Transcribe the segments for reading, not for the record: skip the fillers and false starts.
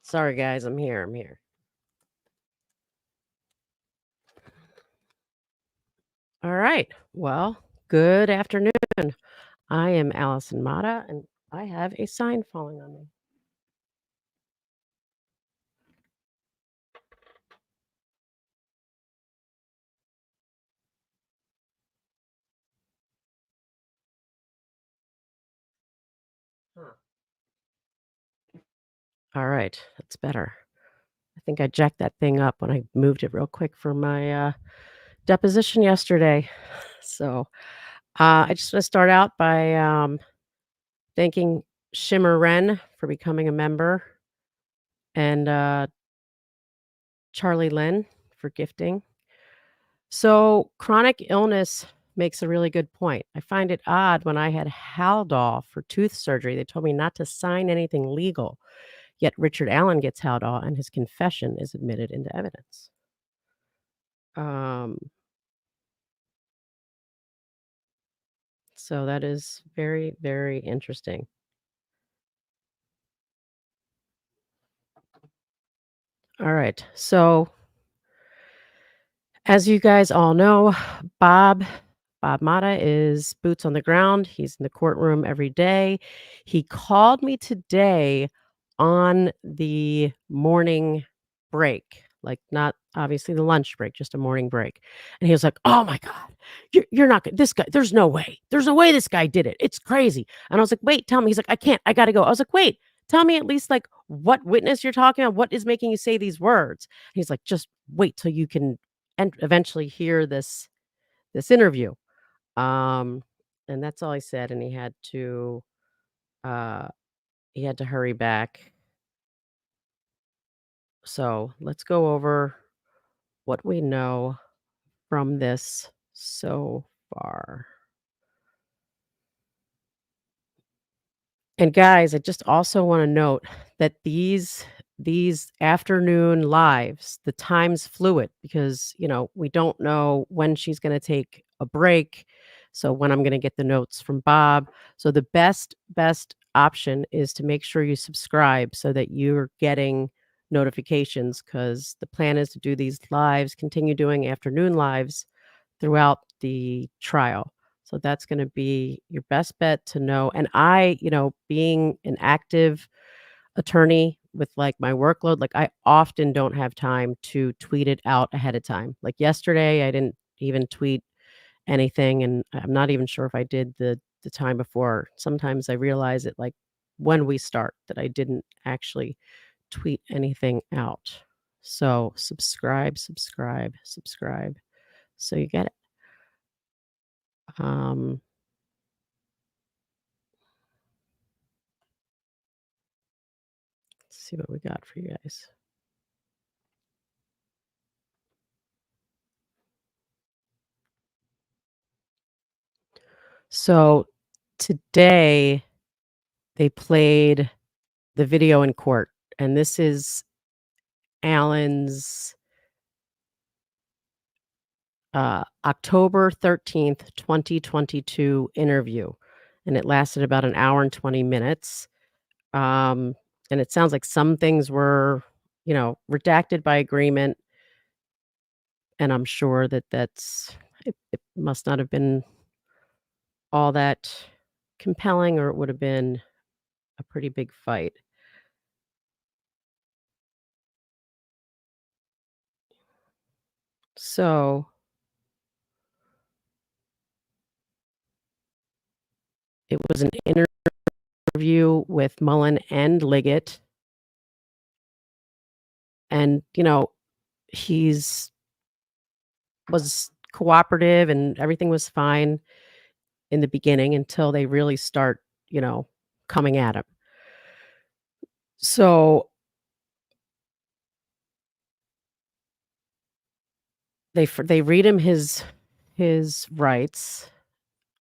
Sorry, guys, I'm here. All right. Well, good afternoon. I am Allison Mata, and I have a sign falling on me. Huh. All right, that's better. I think I jacked that thing up when I moved it real quick for my deposition yesterday. So I just want to start out by thanking Shimmer Wren for becoming a member and Charlie Lynn for gifting. So, chronic illness makes a really good point. I find it odd when I had Haldol for tooth surgery, they told me not to sign anything legal. Yet Richard Allen gets Haldol and his confession is admitted into evidence. Um, so that is very, very interesting. All right. So, as you guys all know, Bob Mata is boots on the ground. He's in the courtroom every day. He called me today on the morning break, like not obviously the lunch break, just a morning break. And he was like, "Oh my God, you're not this guy. There's no way. There's no way this guy did it. It's crazy." And I was like, "Wait, tell me." He's like, "I can't. I got to go." I was like, "Wait, tell me at least like what witness you're talking about. What is making you say these words?" He's like, "Just wait till you can and eventually hear this interview." Um, and that's all he said, and uh, he had to hurry back. So let's go over what we know from this so far. And guys, I just also want to note that these afternoon lives, the time's fluid because, we don't know when she's going to take a break. So when I'm going to get the notes from Bob. So the best option is to make sure you subscribe so that you're getting notifications cuz the plan is to do these lives, continue doing afternoon lives throughout the trial. So that's gonna be your best bet to know. And I, being an active attorney with, like, my workload, like, I often don't have time to tweet it out ahead of time. Like, yesterday, I didn't even tweet anything, and I'm not even sure if I did the time before. Sometimes I realize it, like, when we start that I didn't actually tweet anything out. So subscribe, subscribe, subscribe, so you get it. Um Let's see what we got for you guys. So today they played the video in court, and this is Alan's October 13th, 2022 interview, and it lasted about an hour and 20 minutes. Um, and it sounds like some things were, redacted by agreement, and I'm sure that it must not have been all that compelling, or it would have been a pretty big fight. So it was an interview with Mullen and Liggett, and, he's was cooperative and everything was fine in the beginning until they really start, coming at him. So they read him his rights,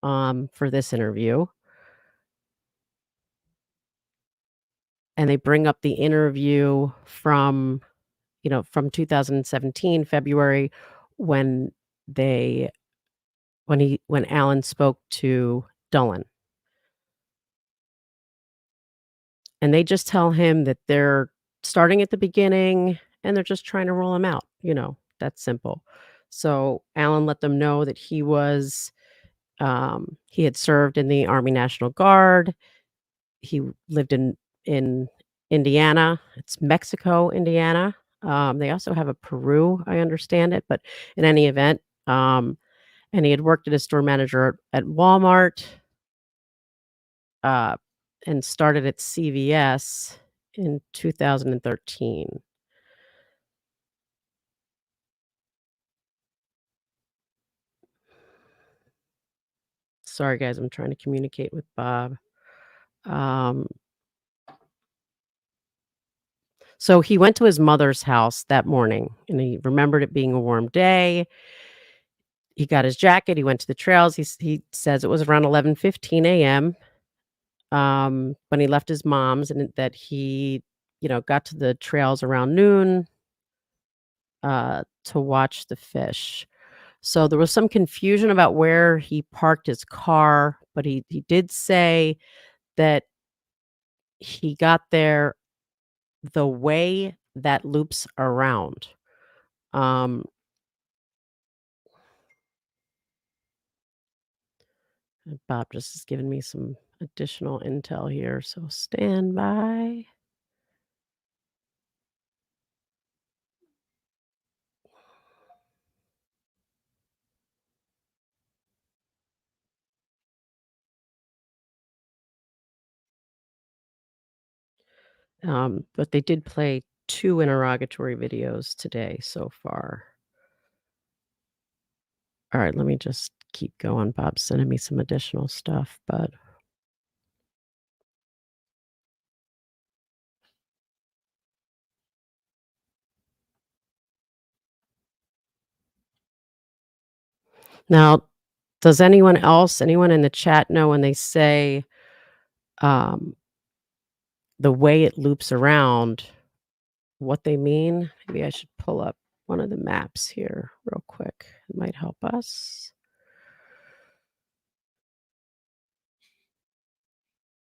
for this interview, and they bring up the interview from 2017, February, when they when Alan spoke to Dolan. And they just tell him that they're starting at the beginning, and they're just trying to roll him out, that's simple. So, Alan let them know that he had served in the Army National Guard. He lived in Indiana. It's Mexico, Indiana. They also have a Peru, I understand it, but in any event, and he had worked as a store manager at Walmart, uh, and started at CVS in 2013. Sorry, guys, I'm trying to communicate with Bob. Um, so he went to his mother's house that morning, and he remembered it being a warm day. He got his jacket, he went to the trails. He says it was around 11:15 AM, when he left his mom's, and that he, got to the trails around noon, to watch the fish. So there was some confusion about where he parked his car, but he did say that he got there the way that loops around. Um, Bob just has given me some additional intel here, so stand by. But they did play 2 interrogatory videos today so far. Alright, let me just keep going. Bob's sending me some additional stuff, but now, does anyone in the chat know when they say, um, the way it loops around, what they mean? Maybe I should pull up one of the maps here real quick. It might help us.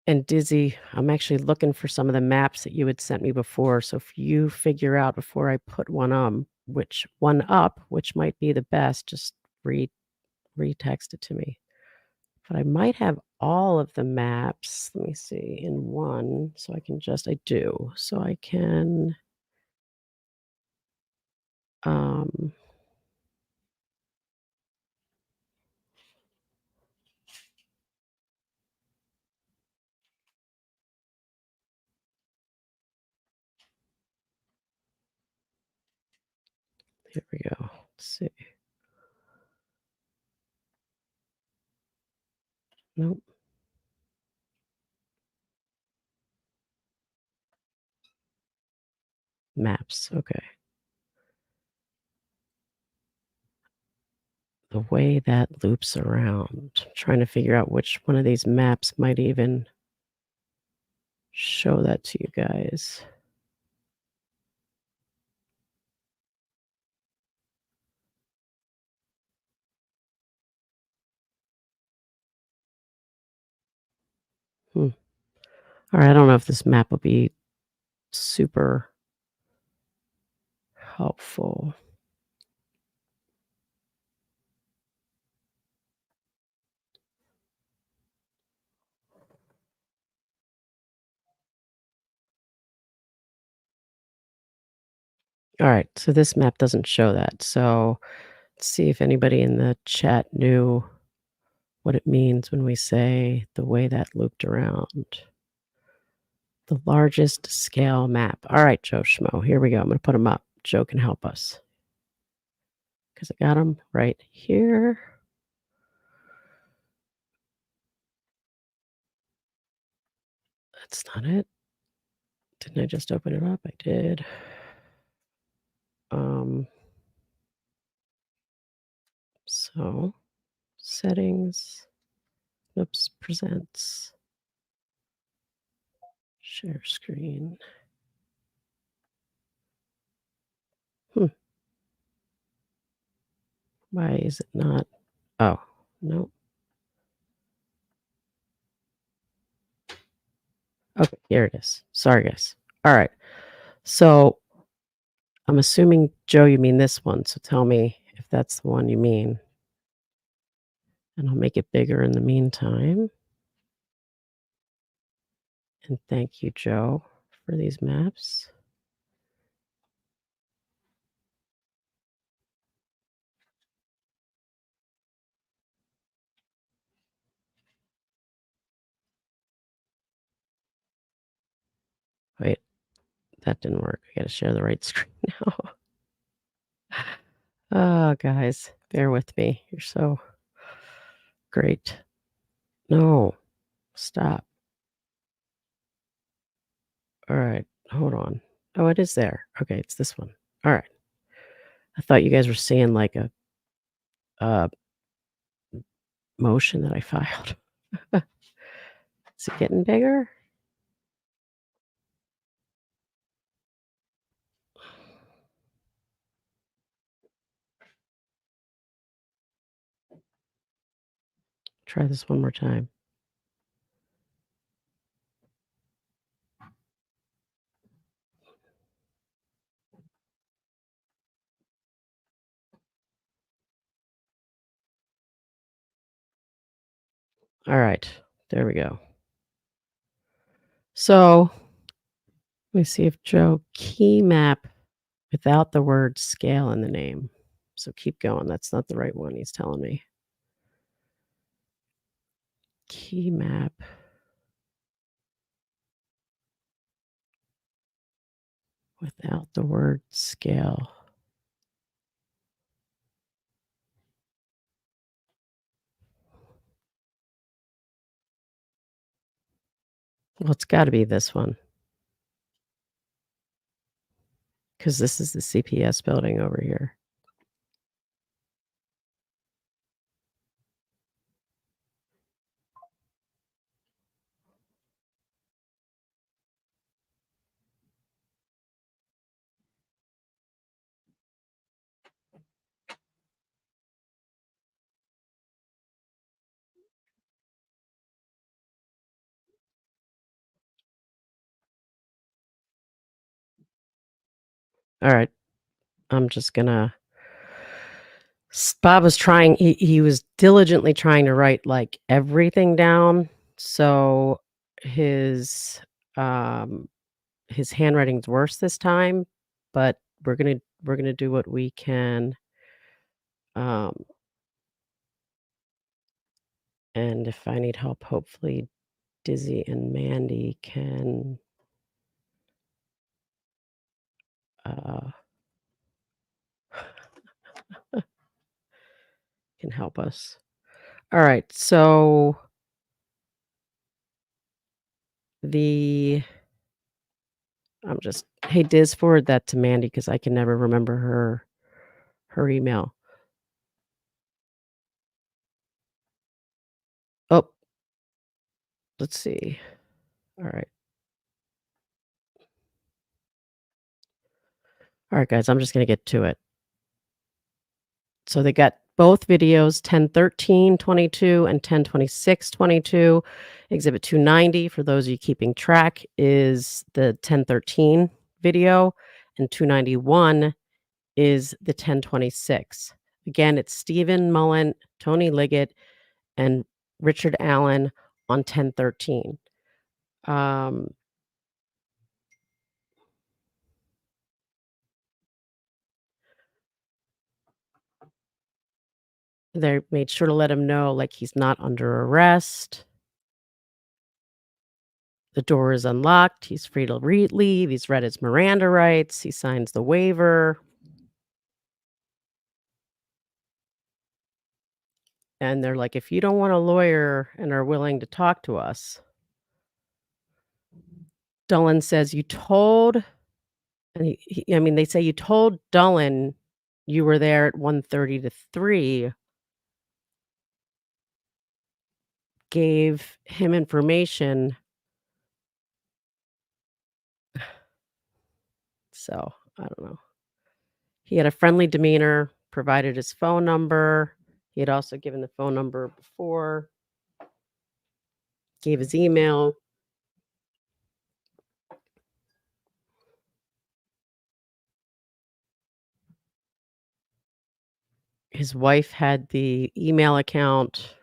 And Dizzy, I'm actually looking for some of the maps that you had sent me before, so if you figure out before I put which might be the best, just re-text it to me. But I might have all of the maps, let me see, in one, so I do. So I can, um here we go. Let's see. Nope. Maps, okay. The way that loops around. Trying to figure out which one of these maps might even show that to you guys. Hmm. Alright, I don't know if this map will be super helpful. Alright, so this map doesn't show that, so let's see if anybody in the chat knew what it means when we say the way that looped around. The largest scale map. Alright, Joe Schmo, here we go. I'm gonna put them up. Joe can help us. 'Cause I got them right here. That's not it. Didn't I just open it up? I did. Um, so settings, oops, presents, share screen. Hmm, why is it not? Oh, no. Okay, here it is. Sorry, guys. All right. So, I'm assuming, Joe, you mean this one, so tell me if that's the one you mean, and I'll make it bigger in the meantime. And thank you, Joe, for these maps. Wait, that didn't work. I gotta share the right screen now. Oh, guys, bear with me. You're so great. No, stop. All right, hold on. Oh, it is there. Okay, it's this one. All right. I thought you guys were seeing like a motion that I filed. Is it getting bigger? Try this one more time. All right, there we go. So let me see if Joe key map without the word scale in the name. So keep going. That's not the right one, he's telling me. Key map without the word scale. Well, it's got to be this one because this is the CPS building over here. All right, I'm just gonna. Bob was trying. He was diligently trying to write like everything down. So his um his handwriting's worse this time, but we're gonna do what we can. Um, and if I need help, hopefully Dizzy and Mandy uh, can help us. All right, so the I'm just hey Diz, forward that to Mandy because I can never remember her email. Oh, let's see. All right. All right, guys, I'm just gonna get to it. So they got both videos, 10:13:22 and 10:26:22. Exhibit 290, for those of you keeping track, is the 10:13 video, and 291 is the 10:26. Again, it's Stephen Mullen, Tony Liggett, and Richard Allen on 10:13. Um, they made sure to let him know, like, he's not under arrest. The door is unlocked. He's free to leave. He's read his Miranda rights. He signs the waiver. And they're like, if you don't want a lawyer and are willing to talk to us, Dullen says, you told, and I mean, they say you told Dullen you were there at 1:30 to 3, gave him information. So I don't know. He had a friendly demeanor, provided his phone number. He had also given the phone number before, gave his email. His wife had the email account.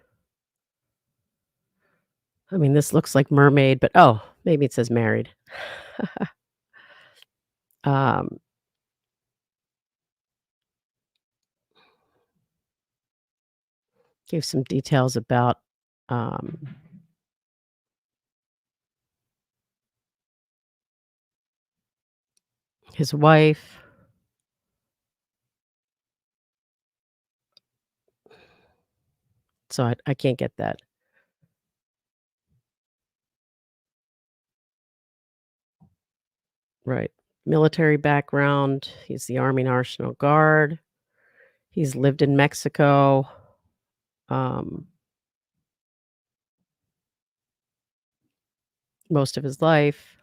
I mean, this looks like mermaid, but oh, maybe it says married. Um, gave some details about, um, his wife. So I can't get that. Right. Military background. He's the Army National Guard. He's lived in Mexico, um, most of his life.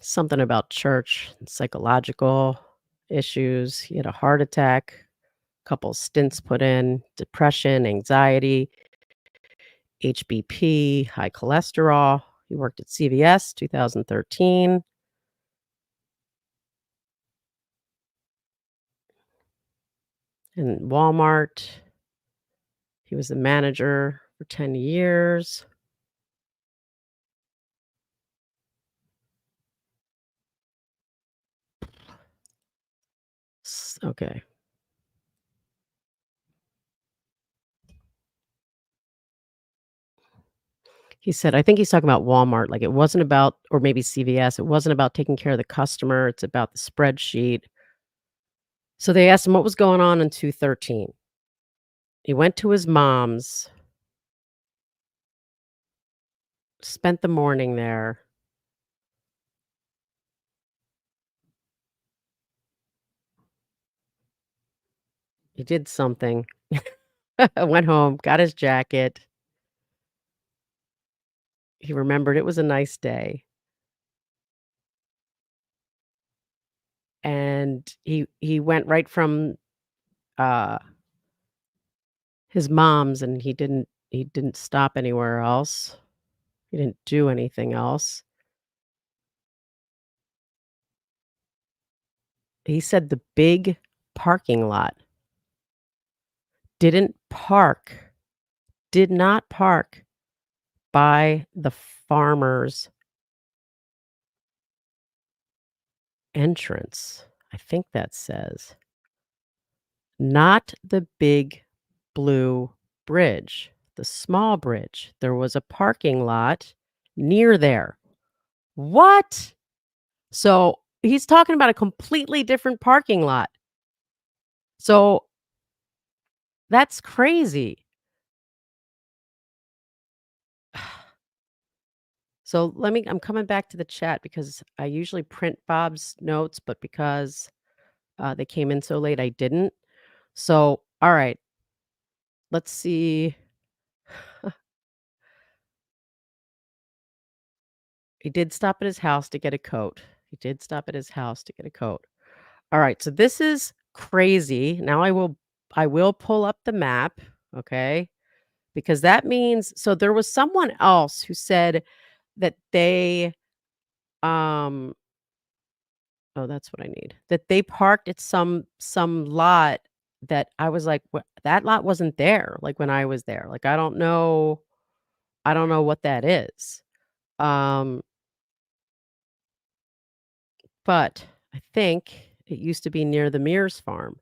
Something about church, psychological issues. He had a heart attack, couple stints put in, depression, anxiety, HBP, high cholesterol. He worked at CVS 2013 and Walmart. He was the manager for 10 years. Okay. He said, I think he's talking about Walmart. Like it wasn't about, or maybe CVS, it wasn't about taking care of the customer. It's about the spreadsheet. So they asked him what was going on in 213. He went to his mom's, spent the morning there. He did something. Went home, got his jacket. He remembered it was a nice day. And he went right from, uh, his mom's, and he didn't stop anywhere else. He didn't do anything else. He said the big parking lot. Didn't park, did not park by the farmer's entrance. I think that says. Not the big blue bridge, the small bridge. There was a parking lot near there. What? So, he's talking about a completely different parking lot. So, that's crazy. So, I'm coming back to the chat because I usually print Bob's notes, but because, they came in so late, I didn't. So, alright, let's see. He did stop at his house to get a coat. He did stop at his house to get a coat. Alright, so this is crazy. Now I will pull up the map, okay? Because that means so there was someone else who said that they, um oh, that's what I need. That they parked at some lot that I was like, "What that lot wasn't there," like, when I was there. Like, I don't know what that is. Um, but I think it used to be near the Mears farm.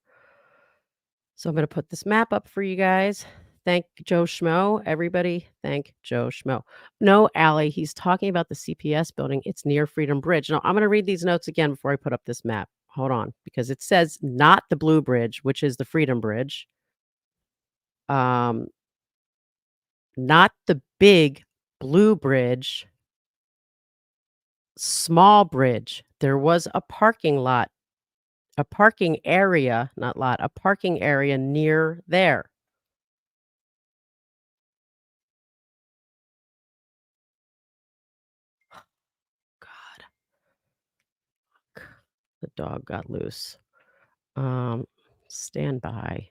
So I'm gonna put this map up for you guys. Thank Joe Schmo. Everybody, thank Joe Schmo. No, Allie, he's talking about the CPS building. It's near Freedom Bridge. Now, I'm gonna read these notes again before I put up this map. Hold on, because it says not the Blue Bridge, which is the Freedom Bridge. Um, not the big Blue Bridge, small bridge. There was a parking lot, a parking area, not lot, a parking area near there. God, the dog got loose. Um, stand by.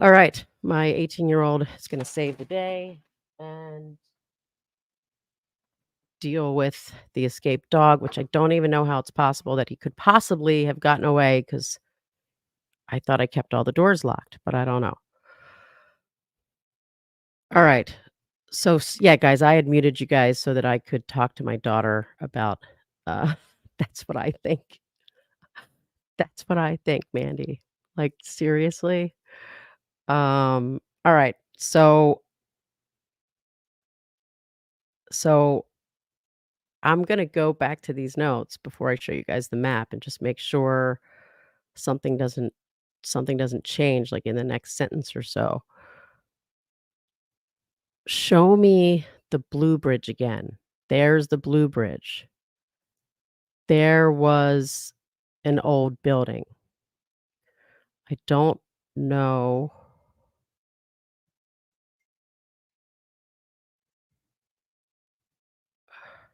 All right. My 18-year-old is going to save the day and deal with the escaped dog, which I don't even know how it's possible that he could possibly have gotten away because I thought I kept all the doors locked, but I don't know. All right. So, yeah, guys, I had muted you guys so that I could talk to my daughter about that's what I think. That's what I think, Mandy. Like, seriously? All right. So I'm gonna go back to these notes before I show you guys the map and just make sure something doesn't something doesn't change, like, in the next sentence or so. Show me the blue bridge again. There's the blue bridge. There was an old building. I don't know.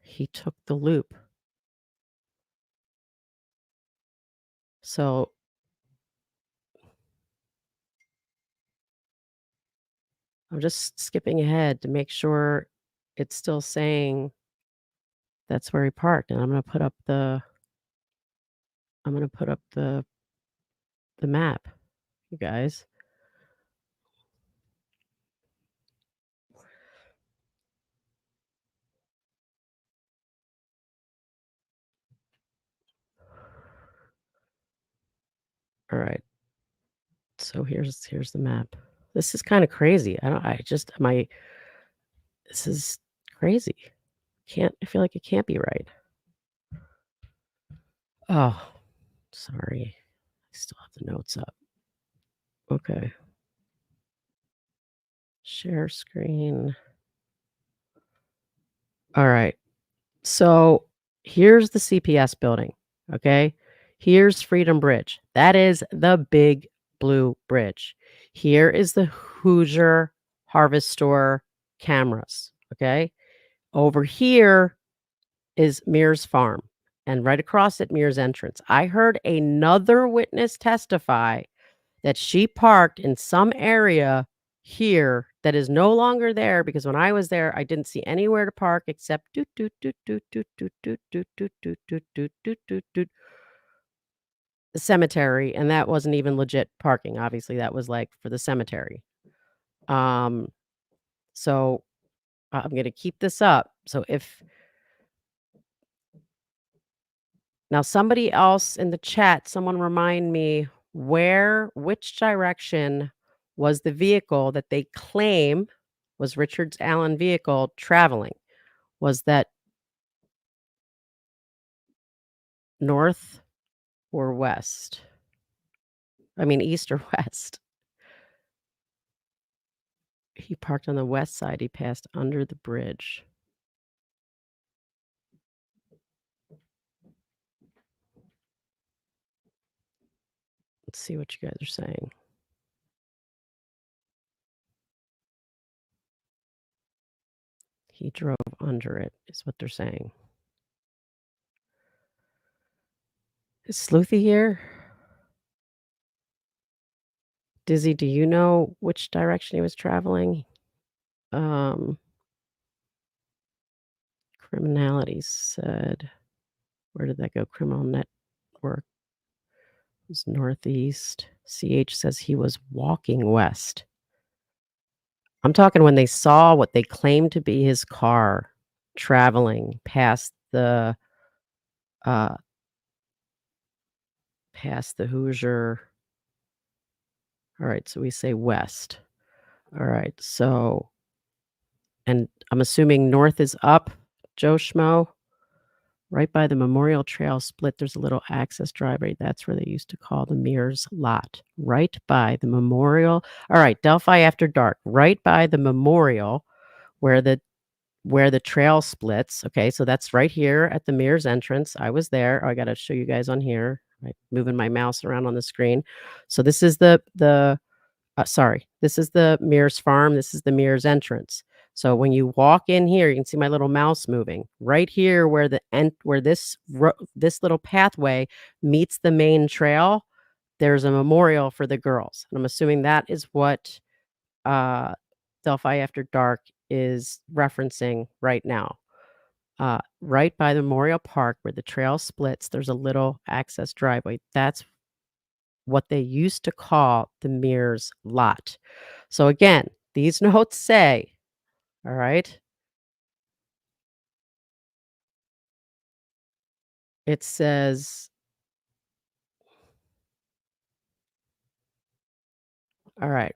He took the loop. So I'm just skipping ahead to make sure it's still saying that's where he parked, and I'm gonna put up the map, you guys. All right. So here's the map. This is kinda crazy. I just my this is crazy. Can't I feel like it can't be right. Oh, sorry. I still have the notes up. Okay. Share screen. All right. So here's the CPS building, okay? Here's Freedom Bridge. That is the big blue bridge. Here is the Hoosier Harvest Store cameras, okay? Over here is Mears Farm, and right across at Mears entrance. I heard another witness testify that she parked in some area here that is no longer there because when I was there, I didn't see anywhere to park except doot, doot, doot, doot, doot, doot, doot, doot, doot, doot, doot, doot, doot, doot, doot, the cemetery, and that wasn't even legit parking. Obviously, that was like for the cemetery. Um, so I'm gonna keep this up. So if now somebody else in the chat, someone remind me which direction was the vehicle that they claim was Richard's Allen vehicle traveling? Was that north or west? I mean, east or west? He parked on the west side. He passed under the bridge. Let's see what you guys are saying. He drove under it, is what they're saying. Is Sleuthy here? Dizzy, do you know which direction he was traveling? Criminality said, where did that go? Criminal network was northeast. CH says he was walking west. I'm talking when they saw what they claimed to be his car traveling uh, past the Hoosier. All right, so we say west. All right, so, and I'm assuming north is up, Joe Schmo. Right by the Memorial Trail split, there's a little access driveway. That's where they used to call the Mears lot. Right by the memorial. All right, Delphi After Dark. Right by the memorial where the trail splits. Okay, so that's right here at the Mears entrance. I was there. Oh, I got to show you guys on here. I'm moving my mouse around on the screen. So this is sorry, this is the Mears farm. This is the Mears entrance. So when you walk in here, you can see my little mouse moving right here where this little pathway meets the main trail. there's a memorial for the girls, and I'm assuming that is what, uh, Delphi After Dark is referencing right now. Right by the Memorial Park where the trail splits, there's a little access driveway. That's what they used to call the Mears lot. So again, these notes say, all right, it says, all right,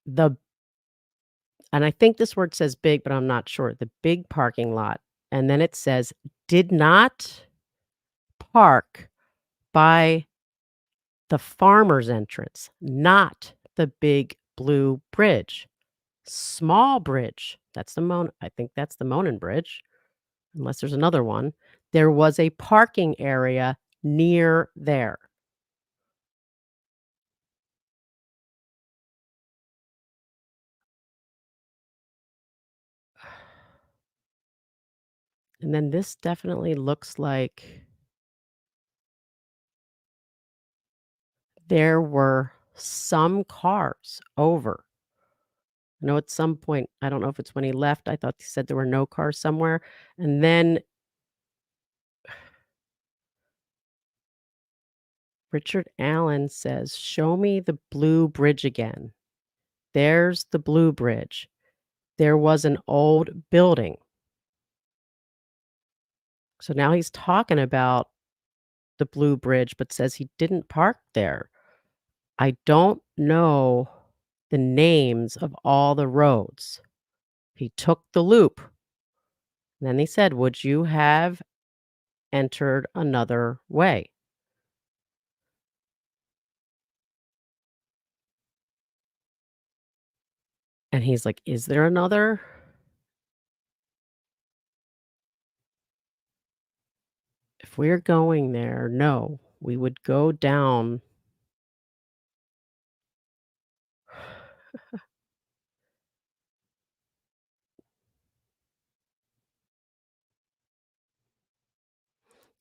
the and I think this word says big, but I'm not sure. The big parking lot. And then it says, did not park by the farmer's entrance, not the big blue bridge. Small bridge. That's the I think that's the Monon Bridge, unless there's another one. There was a parking area near there. And then this definitely looks like there were some cars over. I know at some point, I don't know if it's when he left, I thought he said there were no cars somewhere. And then Richard Allen says, show me the blue bridge again. There's the blue bridge. There was an old building. So now he's talking about the blue bridge, but says he didn't park there. I don't know the names of all the roads. He took the loop. And then he said, would you have entered another way? And he's like, is there another? If we're going there, no, we would go down.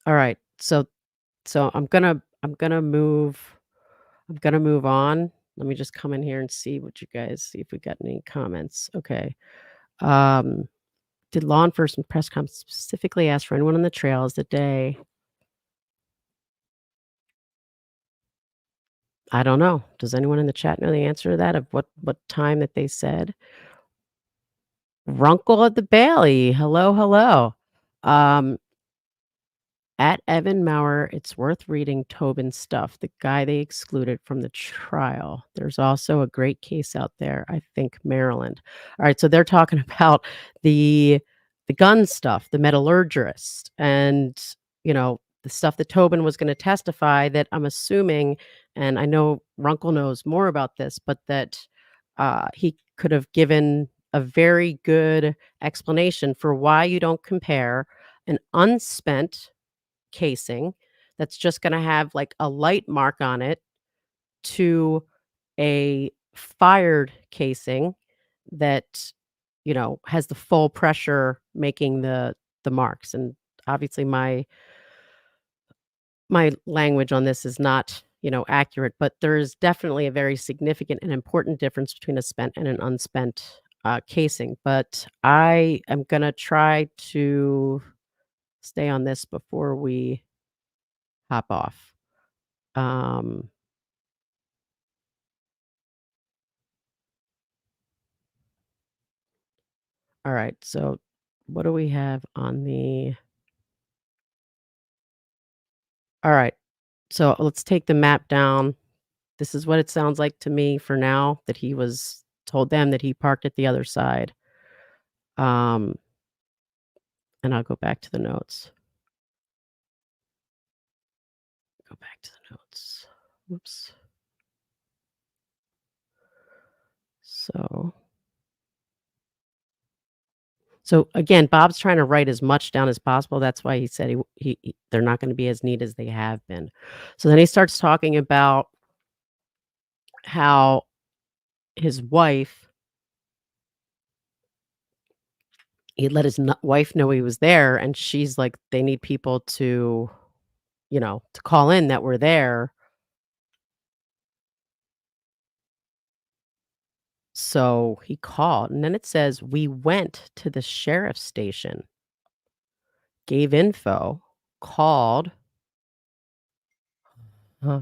All right. So I'm gonna move on. Let me just come in here and see what you guys see if we got any comments. Okay. Um, did law enforcement press conference specifically ask for anyone on the trails the day? I don't know. Does anyone in the chat know the answer to that of what time that they said? Runkle at the Bailey. Hello, hello. Um, At Evan Maurer, it's worth reading Tobin's stuff, the guy they excluded from the trial. There's also a great case out there, I think Maryland. All right, so they're talking about the the gun stuff, the metallurgist, and the stuff that Tobin was going to testify that I'm assuming, and I know Runkle knows more about this, but that he could have given a very good explanation for why you don't compare an unspent casing that's just gonna have, like, a light mark on it to a fired casing that, has the full pressure making the marks, and obviously my language on this is not, accurate, but there is definitely a very significant and important difference between a spent and an unspent, casing, but I am gonna try to stay on this before we hop off. Um, all right. So what do we have on the all right. So let's take the map down. This is what it sounds like to me for now that he was told them that he parked at the other side. Um, and I'll go back to the notes. Go back to the notes. Whoops. So so again, Bob's trying to write as much down as possible. That's why he said they're not going to be as neat as they have been. So then he starts talking about how his wife he let his wife know he was there, and she's like, "They need people to to call in that we're there. So he called, and then it says, "We went to the sheriff's station, gave info, called." Huh.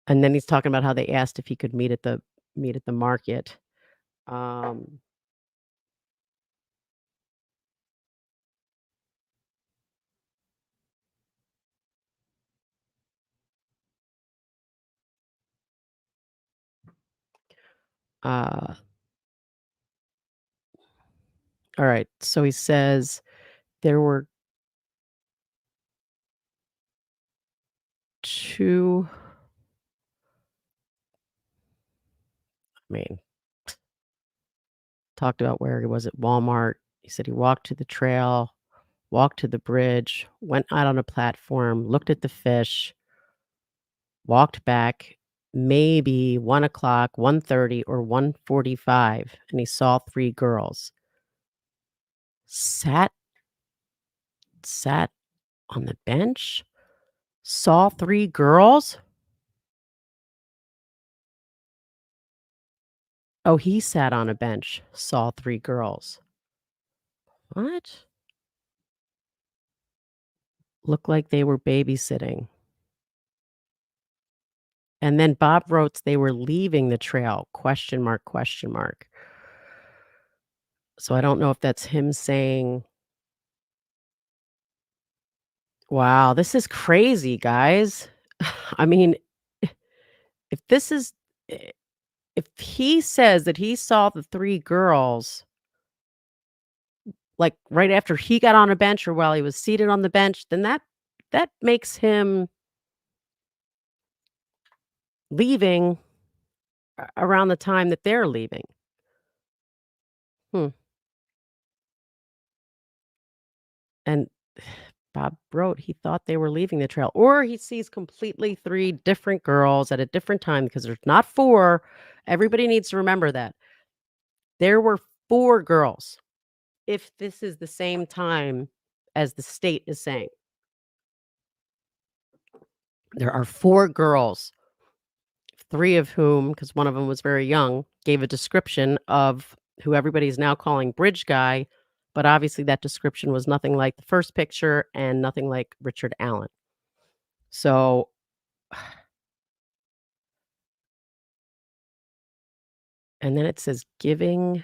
And then he's talking about how they asked if he could meet at the market. Um, uh, alright, so he says there were 2 I mean, talked about where he was at Walmart. He said he walked to the trail, walked to the bridge, went out on a platform, looked at the fish, walked back maybe 1 o'clock, 1:30, or 1:45, and he saw 3 girls. Sat sat on the bench, saw 3 girls? Oh, he sat on a bench, saw 3 girls. What? Looked like they were babysitting. And then Bob wrote they were leaving the trail, question mark, question mark. So I don't know if that's him saying, wow, this is crazy, guys. I mean, if this is I if he says that he saw the 3 girls, like, right after he got on a bench or while he was seated on the bench, then that makes him leaving around the time that they're leaving. Hmm, and Bob wrote he thought they were leaving the trail, or he sees completely 3 different girls at a different time because there's not 4. Everybody needs to remember that. There were 4 girls, if this is the same time as the state is saying. There are 4 girls, 3 of whom, because one of them was very young, gave a description of who everybody's now calling Bridge Guy, but obviously that description was nothing like the first picture and nothing like Richard Allen. So, and then it says giving.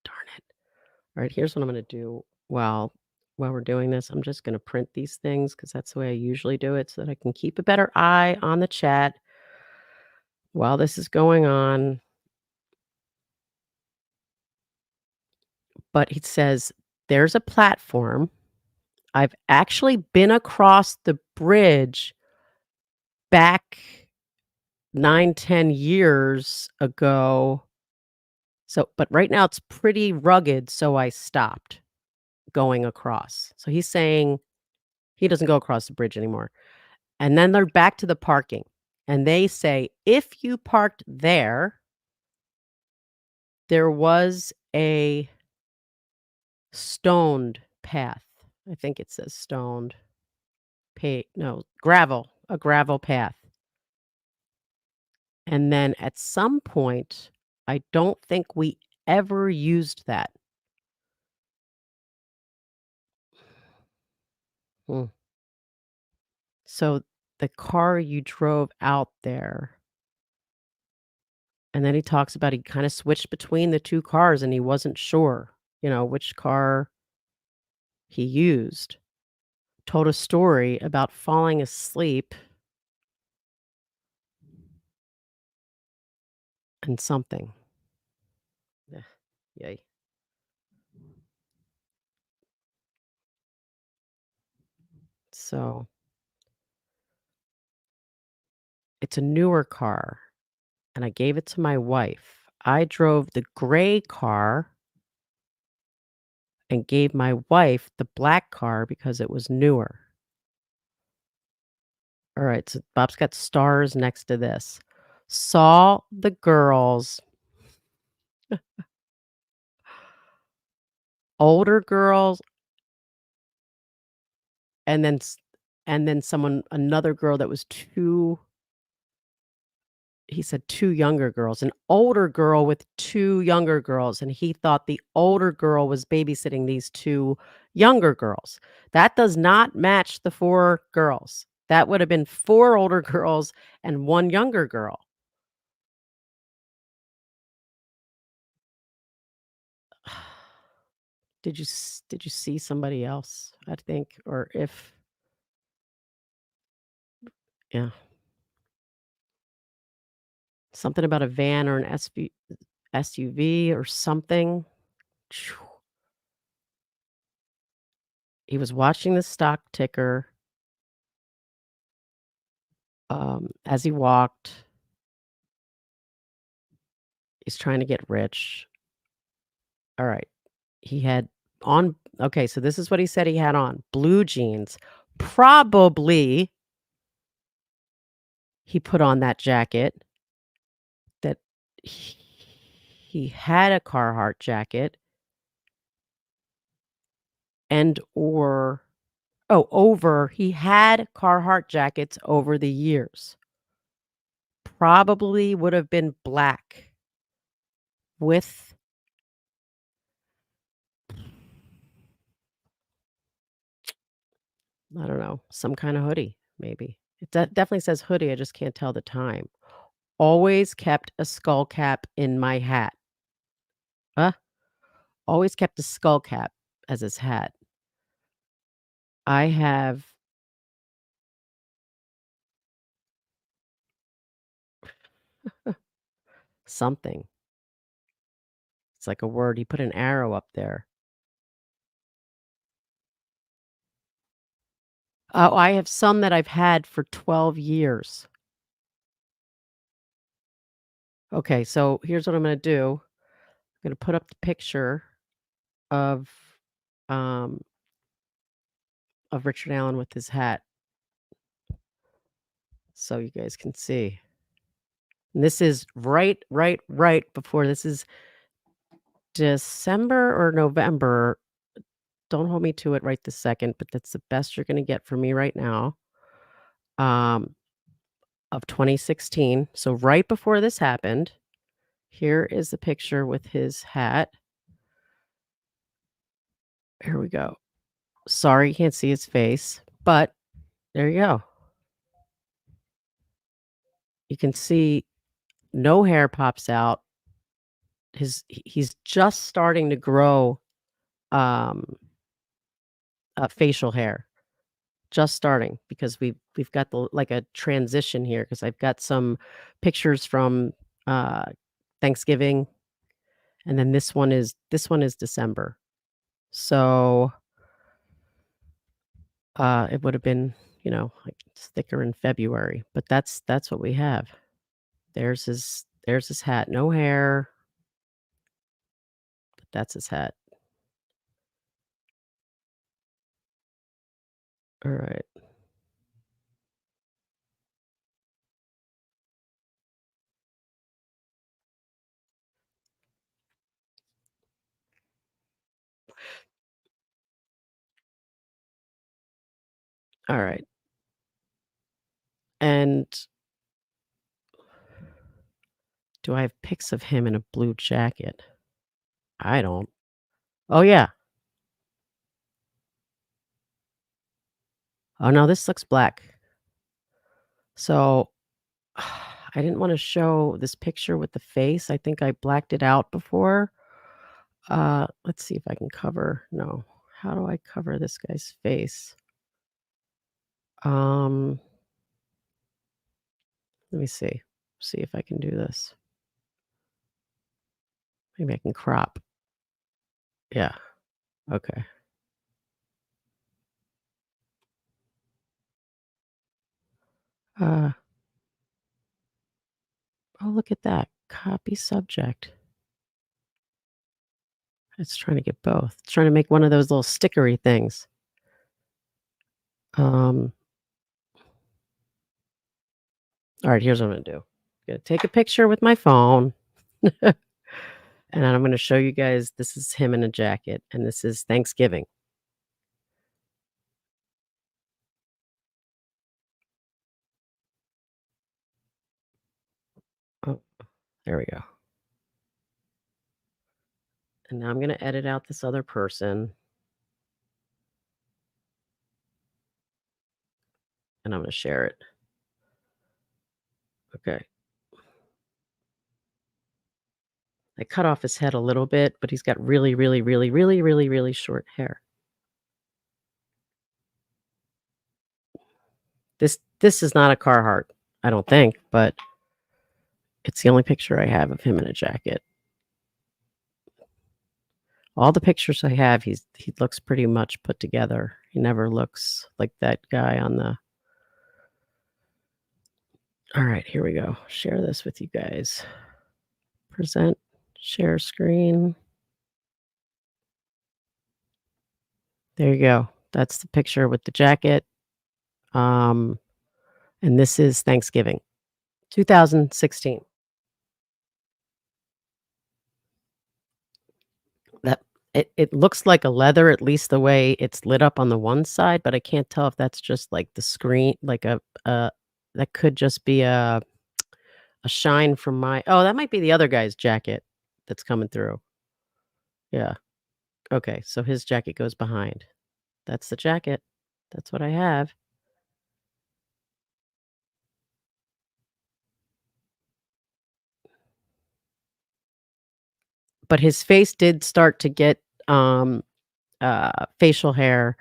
Darn it. Alright, here's what I'm gonna do while we're doing this. I'm just gonna print these things because that's the way I usually do it so that I can keep a better eye on the chat while this is going on. But it says, "There's a platform. I've actually been across the bridge back 9, 10 years ago. So but right now it's pretty rugged, so I stopped going across." So he's saying he doesn't go across the bridge anymore. And then they're back to the parking, and they say, "If you parked there, there was a stoned path." I think it says stoned, no, gravel, a gravel path. And then at some point, I don't think we ever used that. Mm. So the car you drove out there, and then he talks about he kinda switched between the 2 cars and he wasn't sure, which car he used. Told a story about falling asleep and something. Ugh, yay. So, it's a newer car, and I gave it to my wife. I drove the gray car and gave my wife the black car because it was newer. Alright, so Bob's got stars next to this. Saw the girls, older girls, and then s and then someone another girl that was 2 he said 2 younger girls, an older girl with 2 younger girls, and he thought the older girl was babysitting these 2 younger girls. That does not match the 4 girls. That would have been 4 older girls and 1 younger girl. Did you see somebody else, I think, or if yeah, something about a van or an SUV or something. Phew. He was watching the stock ticker, as he walked. He's trying to get rich. Alright. He had on okay, so this is what he said he had on, blue jeans. Probably he put on that jacket that he had a Carhartt jacket and or oh, over he had Carhartt jackets over the years. Probably would have been black with I don't know, some kinda hoodie, maybe. It definitely says hoodie, I just can't tell the time. Always kept a skull cap in my hat. Huh? Always kept a skull cap as his hat. I have something. It's like a word. He put an arrow up there. Oh, I have some that I've had for 12 years. Okay, so here's what I'm gonna do. I'm gonna put up the picture of, um, of Richard Allen with his hat so you guys can see. And this is right before this is December or November. Don't hold me to it right this second, but that's the best you're gonna get from me right now, um, of 2016. So right before this happened, here is the picture with his hat. Here we go. Sorry you can't see his face, but there you go. You can see no hair pops out. He's just starting to grow, um, facial hair. Just starting because we've got the like a transition here because I've got some pictures from, uh, Thanksgiving, and then this one is December. So, it would have been, like, thicker in February, but that's what we have. There's his hat. No hair, but that's his hat. Alright. Alright. And do I have pics of him in a blue jacket? I don't. Oh, yeah. Oh, no, this looks black. So, I didn't wanna show this picture with the face. I think I blacked it out before. Let's see if I can cover no. How do I cover this guy's face? Um, let me see. See if I can do this. Maybe I can crop. Yeah, okay. Uh, oh, look at that. Copy subject. It's trying to get both. It's trying to make one of those little stickery things. Um, alright, here's what I'm gonna do. I'm gonna take a picture with my phone, and I'm gonna show you guys this is him in a jacket, and this is Thanksgiving. Oh, there we go. And now I'm gonna edit out this other person, and I'm gonna share it. Okay. I cut off his head a little bit, but he's got really, really, really, really, really, really short hair. This is not a Carhartt, I don't think, but it's the only picture I have of him in a jacket. All the pictures I have, he looks pretty much put together. He never looks like that guy on the Alright, here we go. Share this with you guys. Present, share screen. There you go. That's the picture with the jacket. Um, and this is Thanksgiving, 2016. That it looks like a leather, at least the way it's lit up on the one side, but I can't tell if that's just like the screen, like that could just be a shine from my oh, that might be the other guy's jacket that's coming through. Yeah. Okay, so his jacket goes behind. That's the jacket. That's what I have. But his face did start to get, facial hair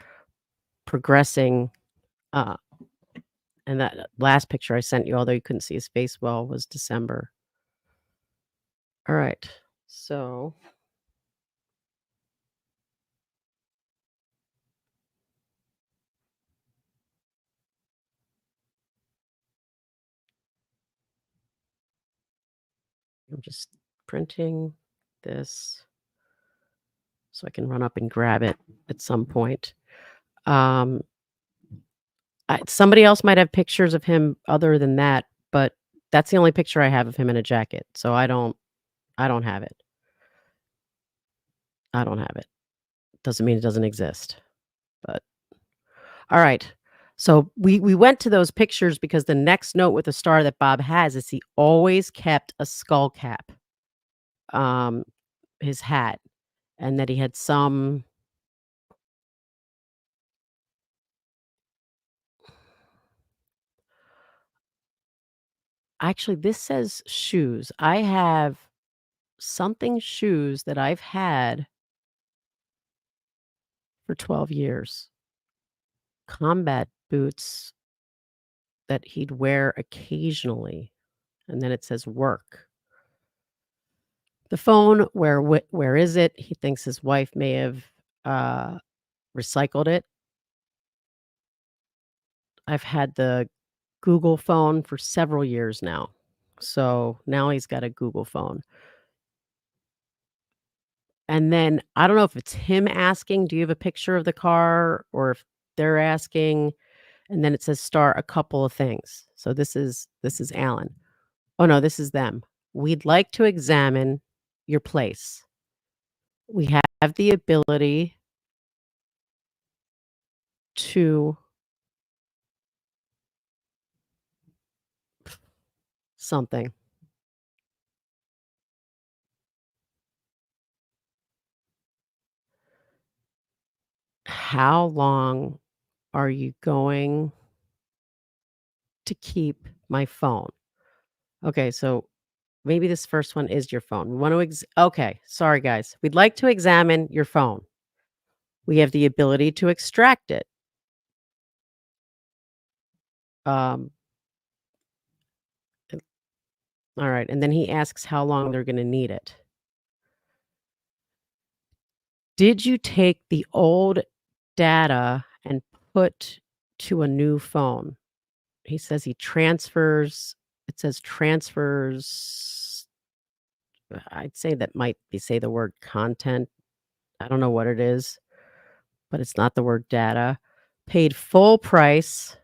progressing, uh, and that last picture I sent you, although you couldn't see his face well, was December. Alright, so I'm just printing this so I can run up and grab it at some point. Um, somebody else might have pictures of him other than that, but that's the only picture I have of him in a jacket, so I don't have it. I don't have it. Doesn't mean it doesn't exist, but alright. So we went to those pictures because the next note with the star that Bob has is he always kept a skull cap, um, his hat, and that he had some actually, this says shoes. I have something shoes that I've had for 12 years. Combat boots that he'd wear occasionally, and then it says work. The phone, where is it? He thinks his wife may have, uh, recycled it. I've had the Google phone for several years now. So, now he's got a Google phone. And then, I don't know if it's him asking, "Do you have a picture of the car?" Or if they're asking, and then it says star a couple of things. So, this is Alan. Oh, no, this is them. "We'd like to examine your place. We have the ability to" something. "How long are you going to keep my phone?" Okay, so maybe this first one is your phone. We want to okay, sorry guys. "We'd like to examine your phone. We have the ability to extract it." Um, and alright, and then he asks how long they're gonna need it. "Did you take the old data and put to a new phone?" He says he transfers it says transfers I'd say that might be say the word content. I don't know what it is, but it's not the word data. Paid full price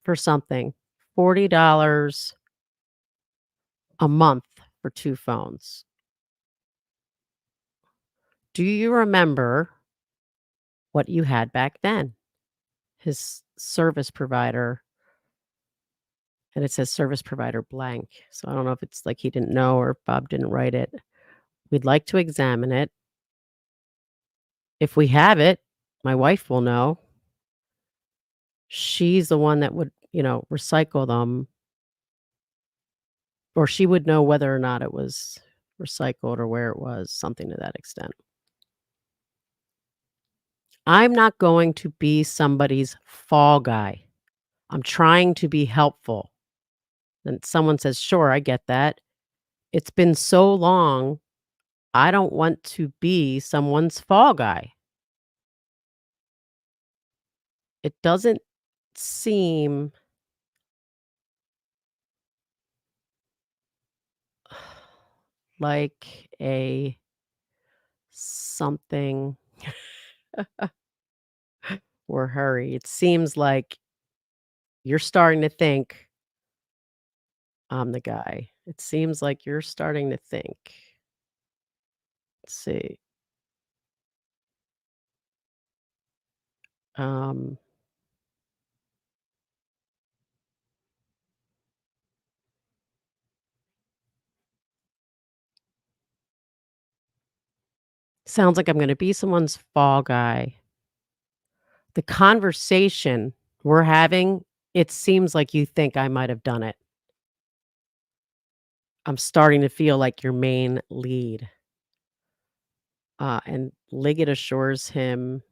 for something, $40 a month for 2 phones. Do you remember what you had back then? His service provider and it says service provider blank. So I don't know if it's like he didn't know or if Bob didn't write it. We'd like to examine it. If we have it, my wife will know. She's the one that would, recycle them, or she would know whether or not it was recycled or where it was, something to that extent. I'm not going to be somebody's fall guy. I'm trying to be helpful. And someone says, "Sure, I get that. It's been so long. I don't want to be someone's fall guy." It doesn't seem like a something or hurry. It seems like you're starting to think I'm the guy. It seems like you're starting to think. Let's see. Um, sounds like I'm gonna be someone's fall guy. The conversation we're having, it seems like you think I might have done it. I'm starting to feel like your main lead. And Liggett assures him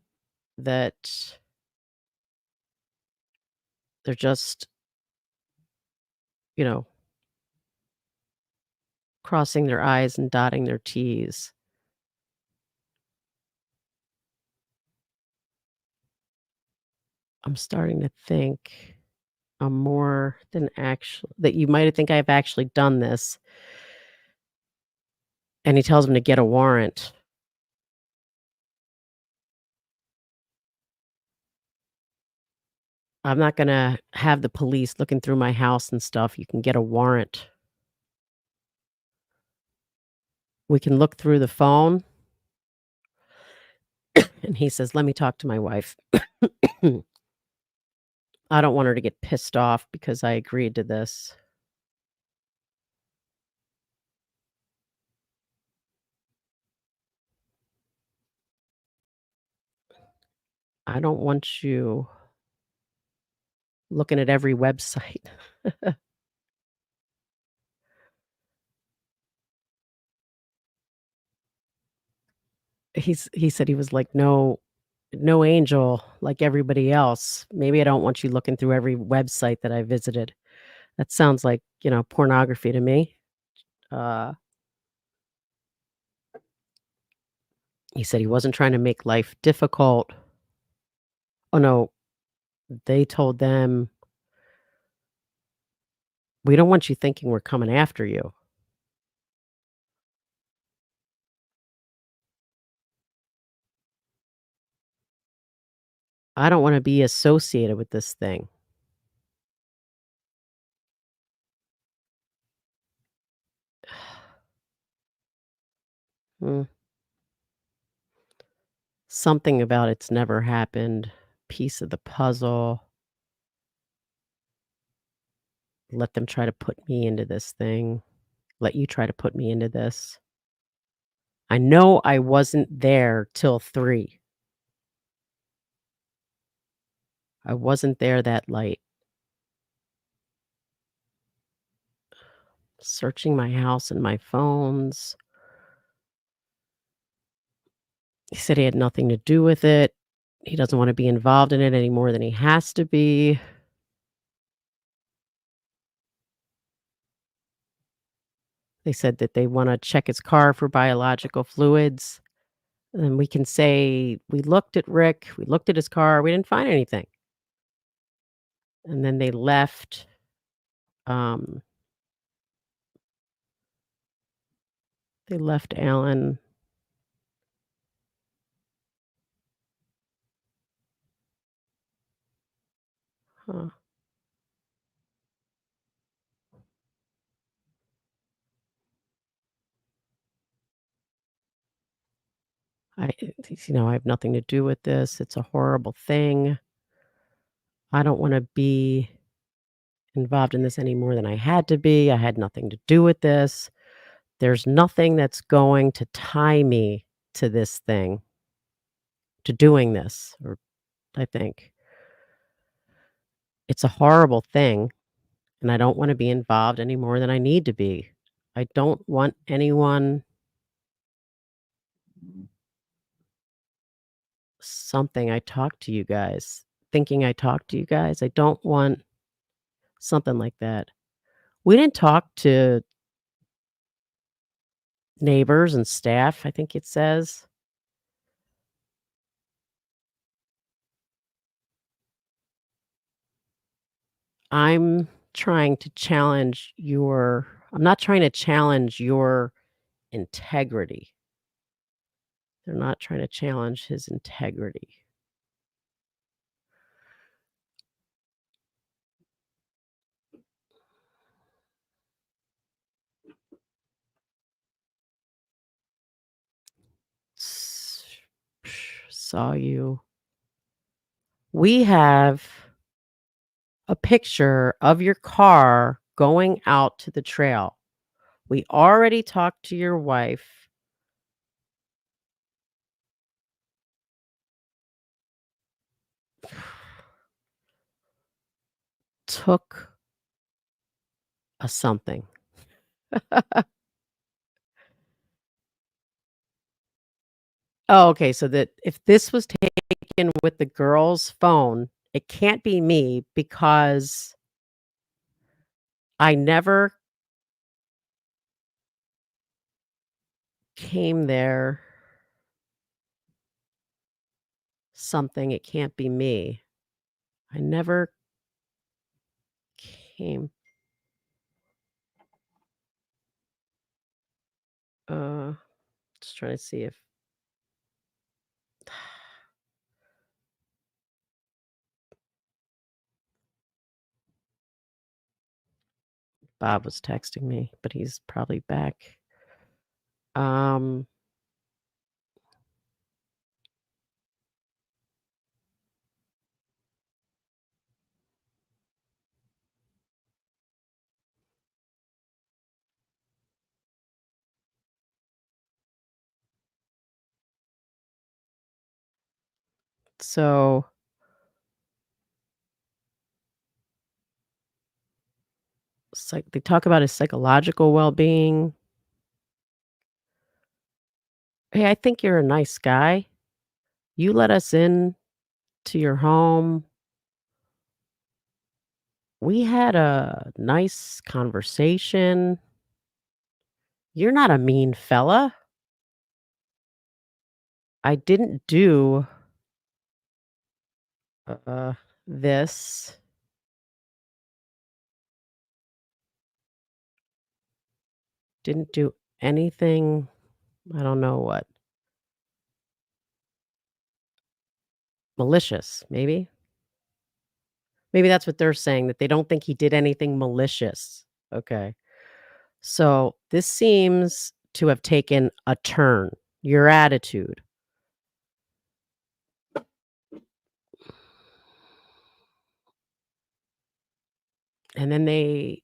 that they're just, you know, crossing their I's and dotting their T's. I'm starting to think I'm more than actual that you might think I've actually done this, and he tells him to get a warrant. I'm not gonna have the police looking through my house and stuff. You can get a warrant. We can look through the phone. And he says, "Let me talk to my wife." I don't want her to get pissed off because I agreed to this. I don't want you looking at every website. He said he was like, "No angel like everybody else. Maybe I don't want you looking through every website that I visited." That sounds like, pornography to me. Uh, he said he wasn't trying to make life difficult. Oh, no, they told them, "We don't want you thinking we're coming after you." I don't wanna be associated with this thing. Mm, something about it's never happened, piece of the puzzle, let them try to put me into this thing, let you try to put me into this. I know I wasn't there till 3. I wasn't there that late. Searching my house and my phones. He said he had nothing to do with it. He doesn't wanna be involved in it any more than he has to be. They said that they wanna check his car for biological fluids, and we can say, "We looked at Rick, we looked at his car, we didn't find anything." And then um, they left Alan. Huh, I "I have nothing to do with this, it's a horrible thing. I don't wanna be involved in this any more than I had to be. I had nothing to do with this. There's nothing that's going to tie me to this thing, to doing this, or I think. It's a horrible thing, and I don't wanna be involved any more than I need to be. I don't want anyone something I talk to you guys, thinking I talk to you guys. I don't want something like that. We didn't talk to neighbors and staff, I think it says. I'm trying to challenge your I'm not trying to challenge your integrity. They're not trying to challenge his integrity. S Saw you. We have a picture of your car going out to the trail. We already talked to your wife, took a something. Oh, okay, so that if this was taken with the girl's phone, it can't be me because I never came there. Something, it can't be me. I never came uh, just trying to see if Bob was texting me, but he's probably back. Um, so they talk about his psychological well-being. "Hey, I think you're a nice guy. You let us in to your home. We had a nice conversation. You're not a mean fella. I didn't do, uh, this. Didn't do anything." I don't know what. Malicious, maybe? Maybe that's what they're saying, that they don't think he did anything malicious. Okay. So, this seems to have taken a turn, your attitude. And then they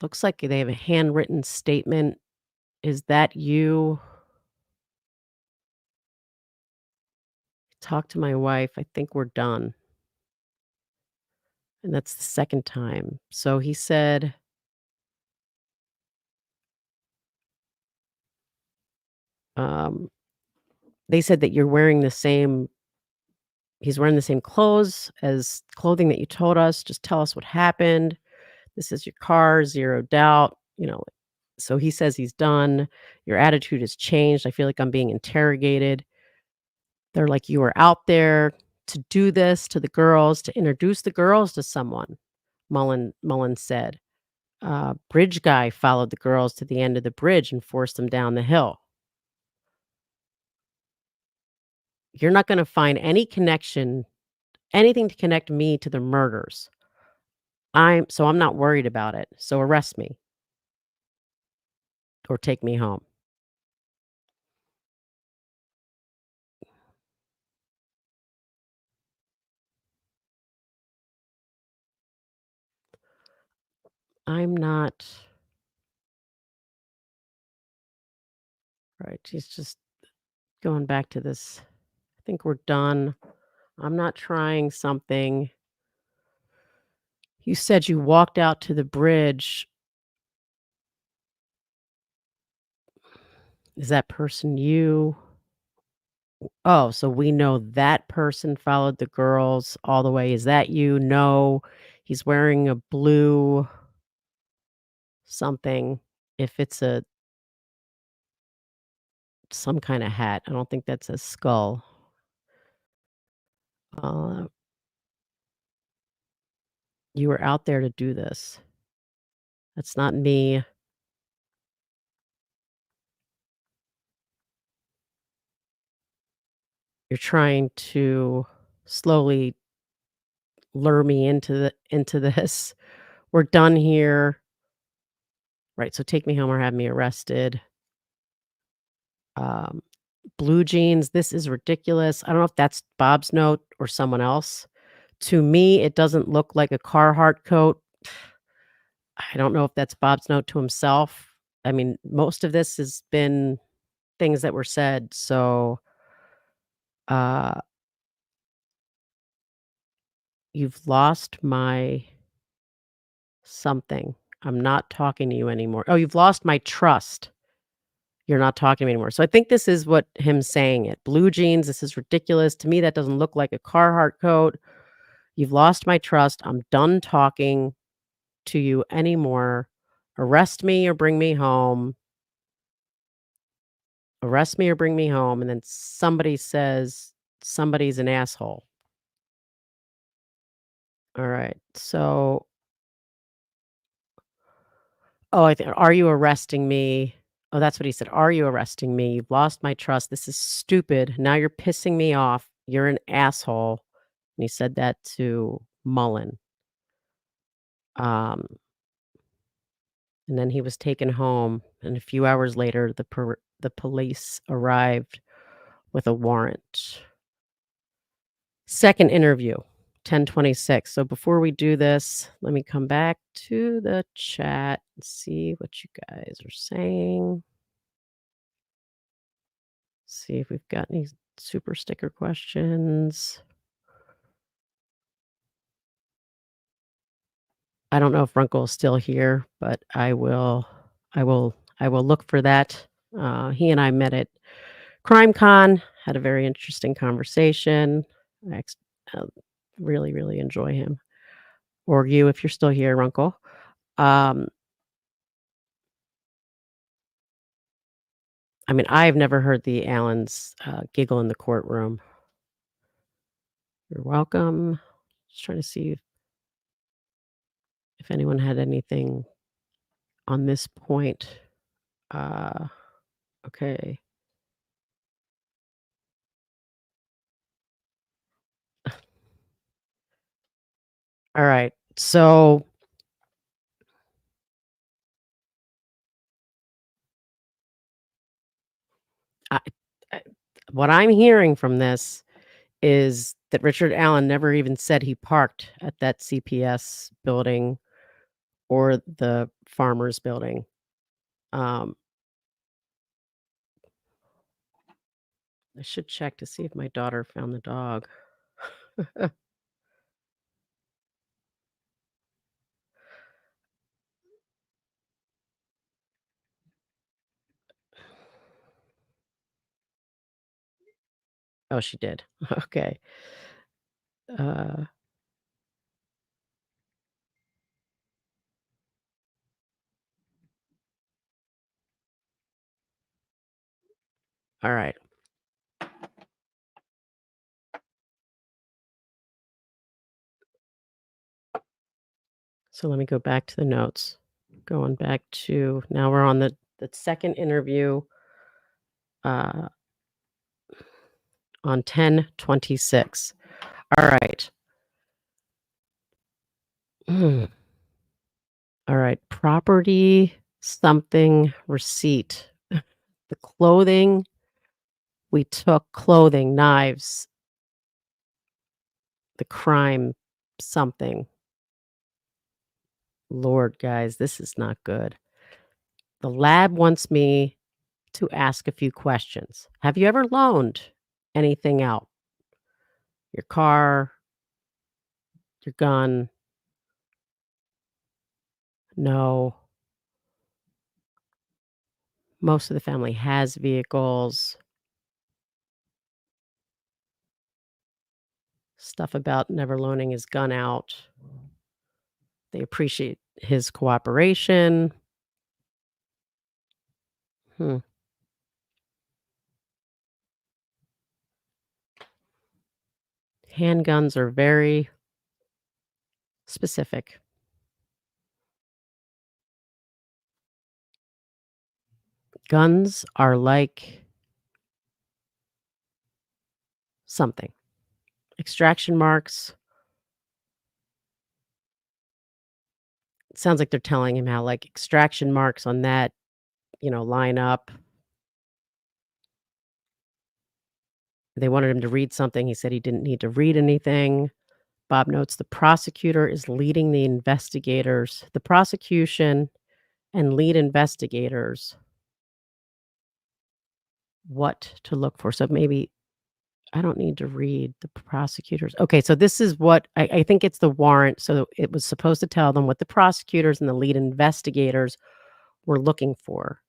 looks like they have a handwritten statement. Is that you? Talk to my wife. I think we're done. And that's the second time. So he said, um, they said that you're wearing the same he's wearing the same clothes as clothing that you told us. Just tell us what happened. This is your car, zero doubt. So he says he's done. Your attitude has changed. I feel like I'm being interrogated. They're like, you were out there to do this to the girls, to introduce the girls to someone, Mullen said. Bridge guy followed the girls to the end of the bridge and forced them down the hill. You're not going to find any connection, anything to connect me to the murders. I'm not worried about it. So arrest me or take me home. I'm not right, she's just going back to this, "I think we're done. I'm not trying something." You said you walked out to the bridge. Is that person you? Oh, so we know that person followed the girls all the way. Is that you? No. He's wearing a blue something. If it's a some kinda hat, I don't think that's a skull. Uh, you were out there to do this. That's not me. You're trying to slowly lure me into this. We're done here. Right, so take me home or have me arrested. Um, blue jeans, this is ridiculous. I don't know if that's Bob's note or someone else. To me, it doesn't look like a Carhartt coat. I don't know if that's Bob's note to himself. I mean, most of this has been things that were said, so, uh, "You've lost my something. I'm not talking to you anymore. Oh, you've lost my trust. You're not talking to me anymore." So I think this is what him saying it. "Blue jeans, this is ridiculous. To me, that doesn't look like a Carhartt coat. You've lost my trust. I'm done talking to you anymore. Arrest me or bring me home. Arrest me or bring me home." And then somebody says, "Somebody's an asshole." All right. So, oh, I think, "Are you arresting me?" Oh, that's what he said. "Are you arresting me? You've lost my trust. This is stupid. Now you're pissing me off. You're an asshole." And he said that to Mullen. Um, and then he was taken home, and a few hours later, the police arrived with a warrant. Second interview, 10:26. So before we do this, let me come back to the chat and see what you guys are saying. See if we've got any super sticker questions. I don't know if Runkle is still here, but I will look for that. He and I met at CrimeCon, had a very interesting conversation. I ex uh, really, really enjoy him. Or you if you're still here, Runkle. Um, I mean, I've never heard the Allens, giggle in the courtroom. You're welcome. Just trying to see if anyone had anything on this point. Uh, okay. Alright. So, I I what I'm hearing from this is that Richard Allen never even said he parked at that CPS building or the Farmers building. Um, I should check to see if my daughter found the dog. Oh, she did. Okay. Uh, alright. So let me go back to the notes. Going back to now we're on the second interview, uh, on 10/26. Alright. Mm. Alright. Property something receipt. The clothing, we took clothing, knives, the crime something. Lord, guys, this is not good. The lab wants me to ask a few questions. Have you ever loaned anything out? Your car, your gun? No. Most of the family has vehicles. Stuff about never loaning his gun out. They appreciate his cooperation. Hmm. Handguns are very specific. Guns are like something. Extraction marks. It sounds like they're telling him how, like, extraction marks on that, line up. They wanted him to read something. He said he didn't need to read anything. Bob notes the prosecutor is leading the prosecution and lead investigators what to look for. So maybe I don't need to read the prosecutors. Okay, so this is what I think it's the warrant. So it was supposed to tell them what the prosecutors and the lead investigators were looking for.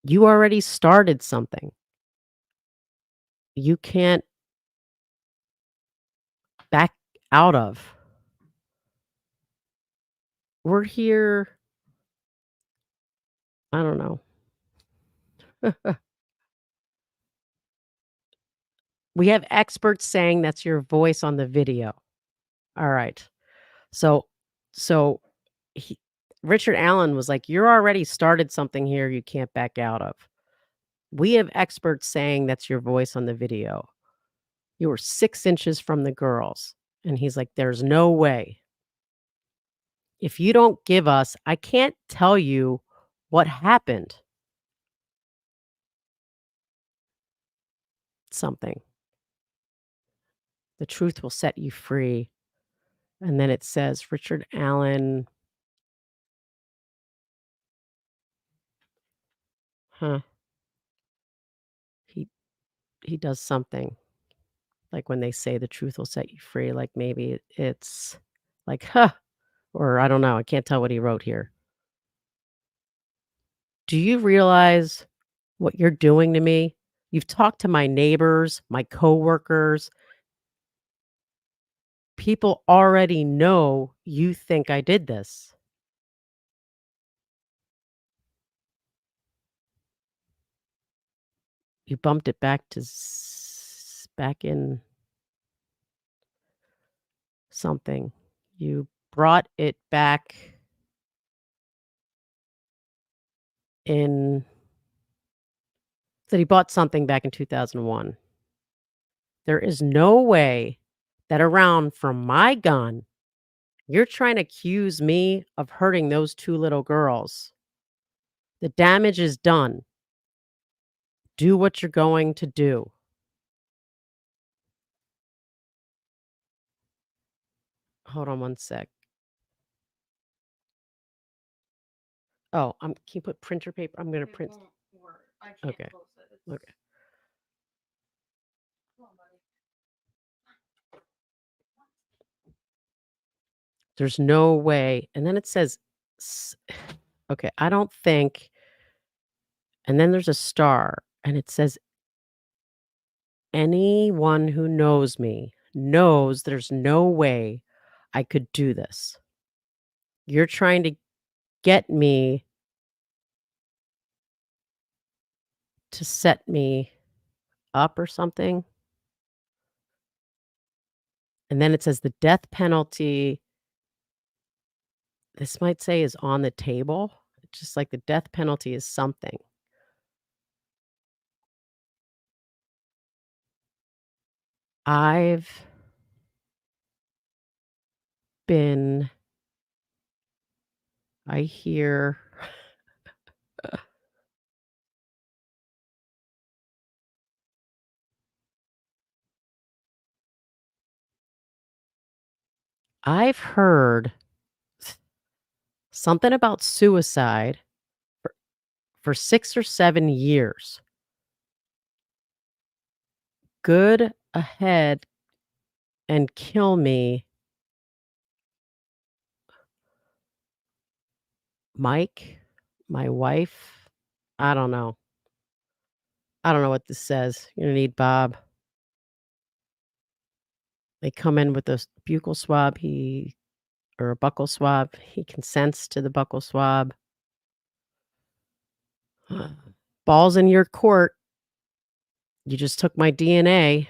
You already started something. You can't back out of. We're here, I don't know. We have experts saying that's your voice on the video. All right. So so he Richard Allen was like, "You're already started something here you can't back out of. We have experts saying that's your voice on the video. You were 6 inches from the girls." And he's like, "There's no way. If you don't give us I can't tell you what happened." Something. "The truth will set you free." And then it says Richard Allen, huh, he he does something, like, when they say the truth will set you free, like, maybe it's like, "Huh," or I don't know, I can't tell what he wrote here. "Do you realize what you're doing to me? You've talked to my neighbors, my coworkers. People already know you think I did this." You bumped it back to back in something. You brought it back in that he bought something back in 2001. There is no way that around from my gun, you're trying to accuse me of hurting those 2 little girls. The damage is done. Do what you're going to do. Hold on one sec. Oh, can you put printer paper? I'm gonna print. Okay. Okay. There's no way. And then it says, s okay, I don't think and then there's a star, and it says, "Anyone who knows me knows there's no way I could do this. You're trying to get me to set me up or something." And then it says the death penalty, this might say is on the table. It's just like the death penalty is something. I've been I hear I've heard something about suicide for 6 or 7 years. Good ahead and kill me, Mike, my wife. I don't know. I don't know what this says. You're gonna need Bob. They come in with a buccal swab, or a buccal swab. He consents to the buccal swab. Ball's in your court. You just took my DNA.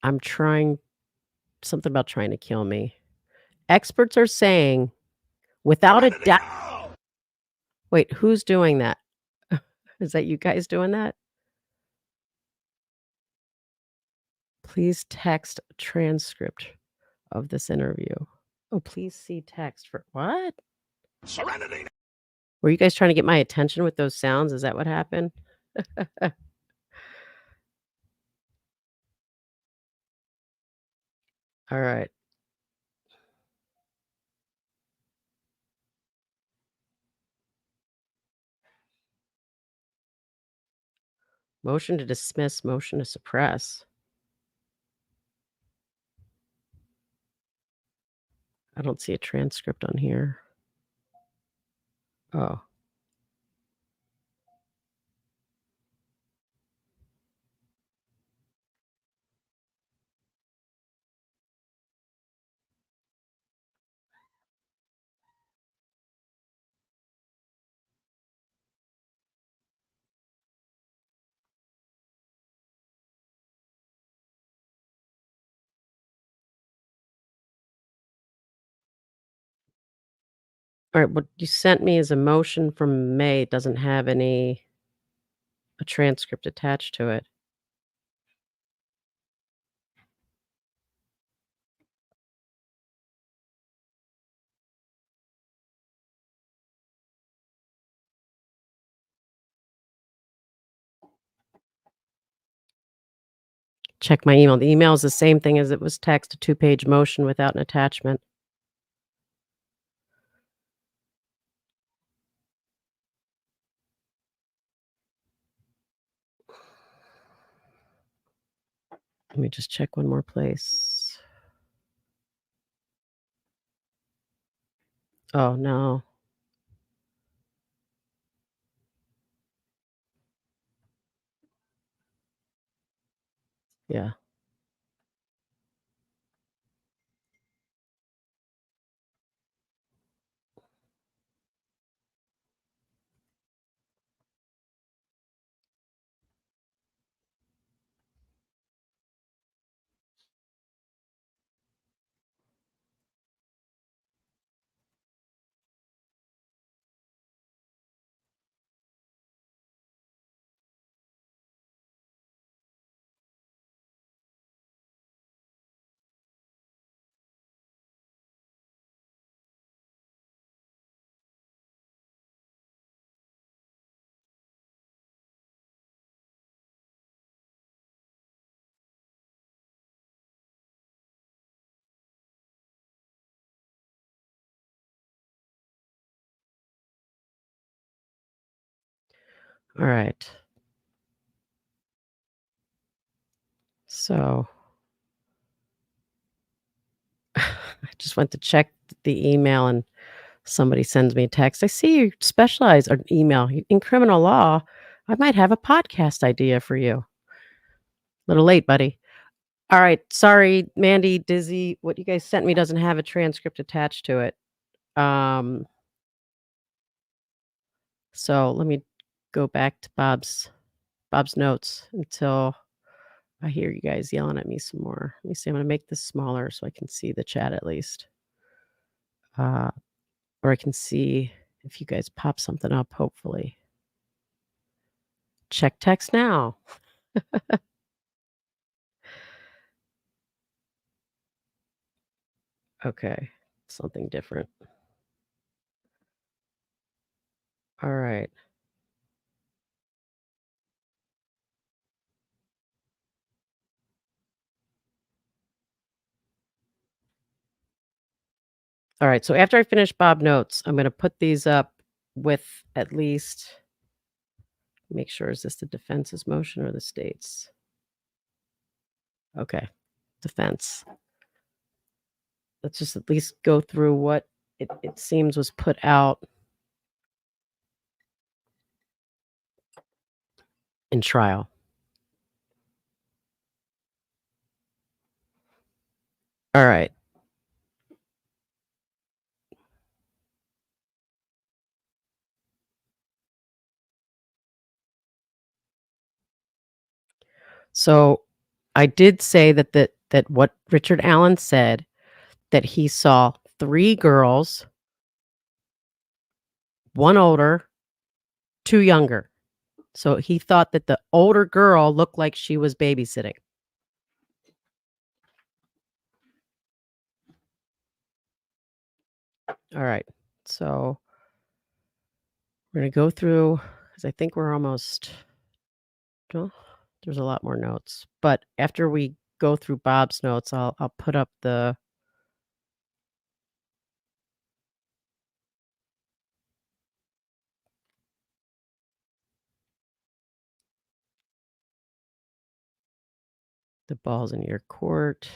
I'm trying something about trying to kill me. Experts are saying without a doubt. Wait, who's doing that? Is that you guys doing that? Please text a transcript of this interview. Oh, please see text for what? Serenity. Were you guys trying to get my attention with those sounds? Is that what happened? All right. Motion to dismiss, motion to suppress. I don't see a transcript on here. Oh. Alright, what you sent me is a motion from May. It doesn't have a transcript attached to it. Check my email. The email is the same thing as it was text, a two-page motion without an attachment. Let me just check one more place. Oh, no. Yeah. Alright. So I just went to check the email and somebody sends me a text. "I see you specialize or email in criminal law. I might have a podcast idea for you." Little late, buddy. Alright, sorry, Mandy, Dizzy, what you guys sent me doesn't have a transcript attached to it. Um, so let me go back to Bob's notes until I hear you guys yelling at me some more. Let me see, I'm gonna make this smaller so I can see the chat at least. Uh, or I can see if you guys pop something up, hopefully. Check text now. Okay, something different. Alright. Alright, so after I finish Bob Notes, I'm gonna put these up with at least make sure, is this the defense's motion or the state's? Okay, defense. Let's just at least go through what it seems was put out in trial. Alright. So, I did say that what Richard Allen said, that he saw 3 girls, 1 older, 2 younger. So, he thought that the older girl looked like she was babysitting. Alright. So, we're gonna go through because I think we're almost well, there's a lot more notes, but after we go through Bob's notes, I'll put up the balls in your court.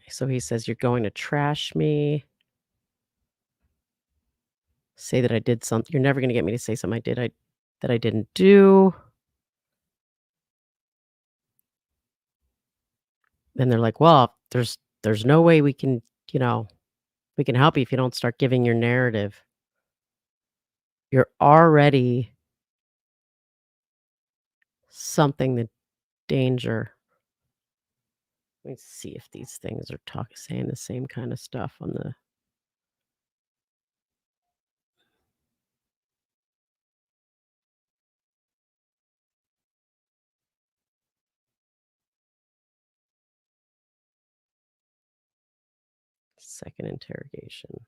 So he says, "You're going to trash me, say that I did something. You're never gonna get me to say something that I didn't do." Then they're like, "Well, there's no way we can, you know, we can help you if you don't start giving your narrative. You're already something the danger." Let me see if these things are saying the same kind of stuff on the second interrogation.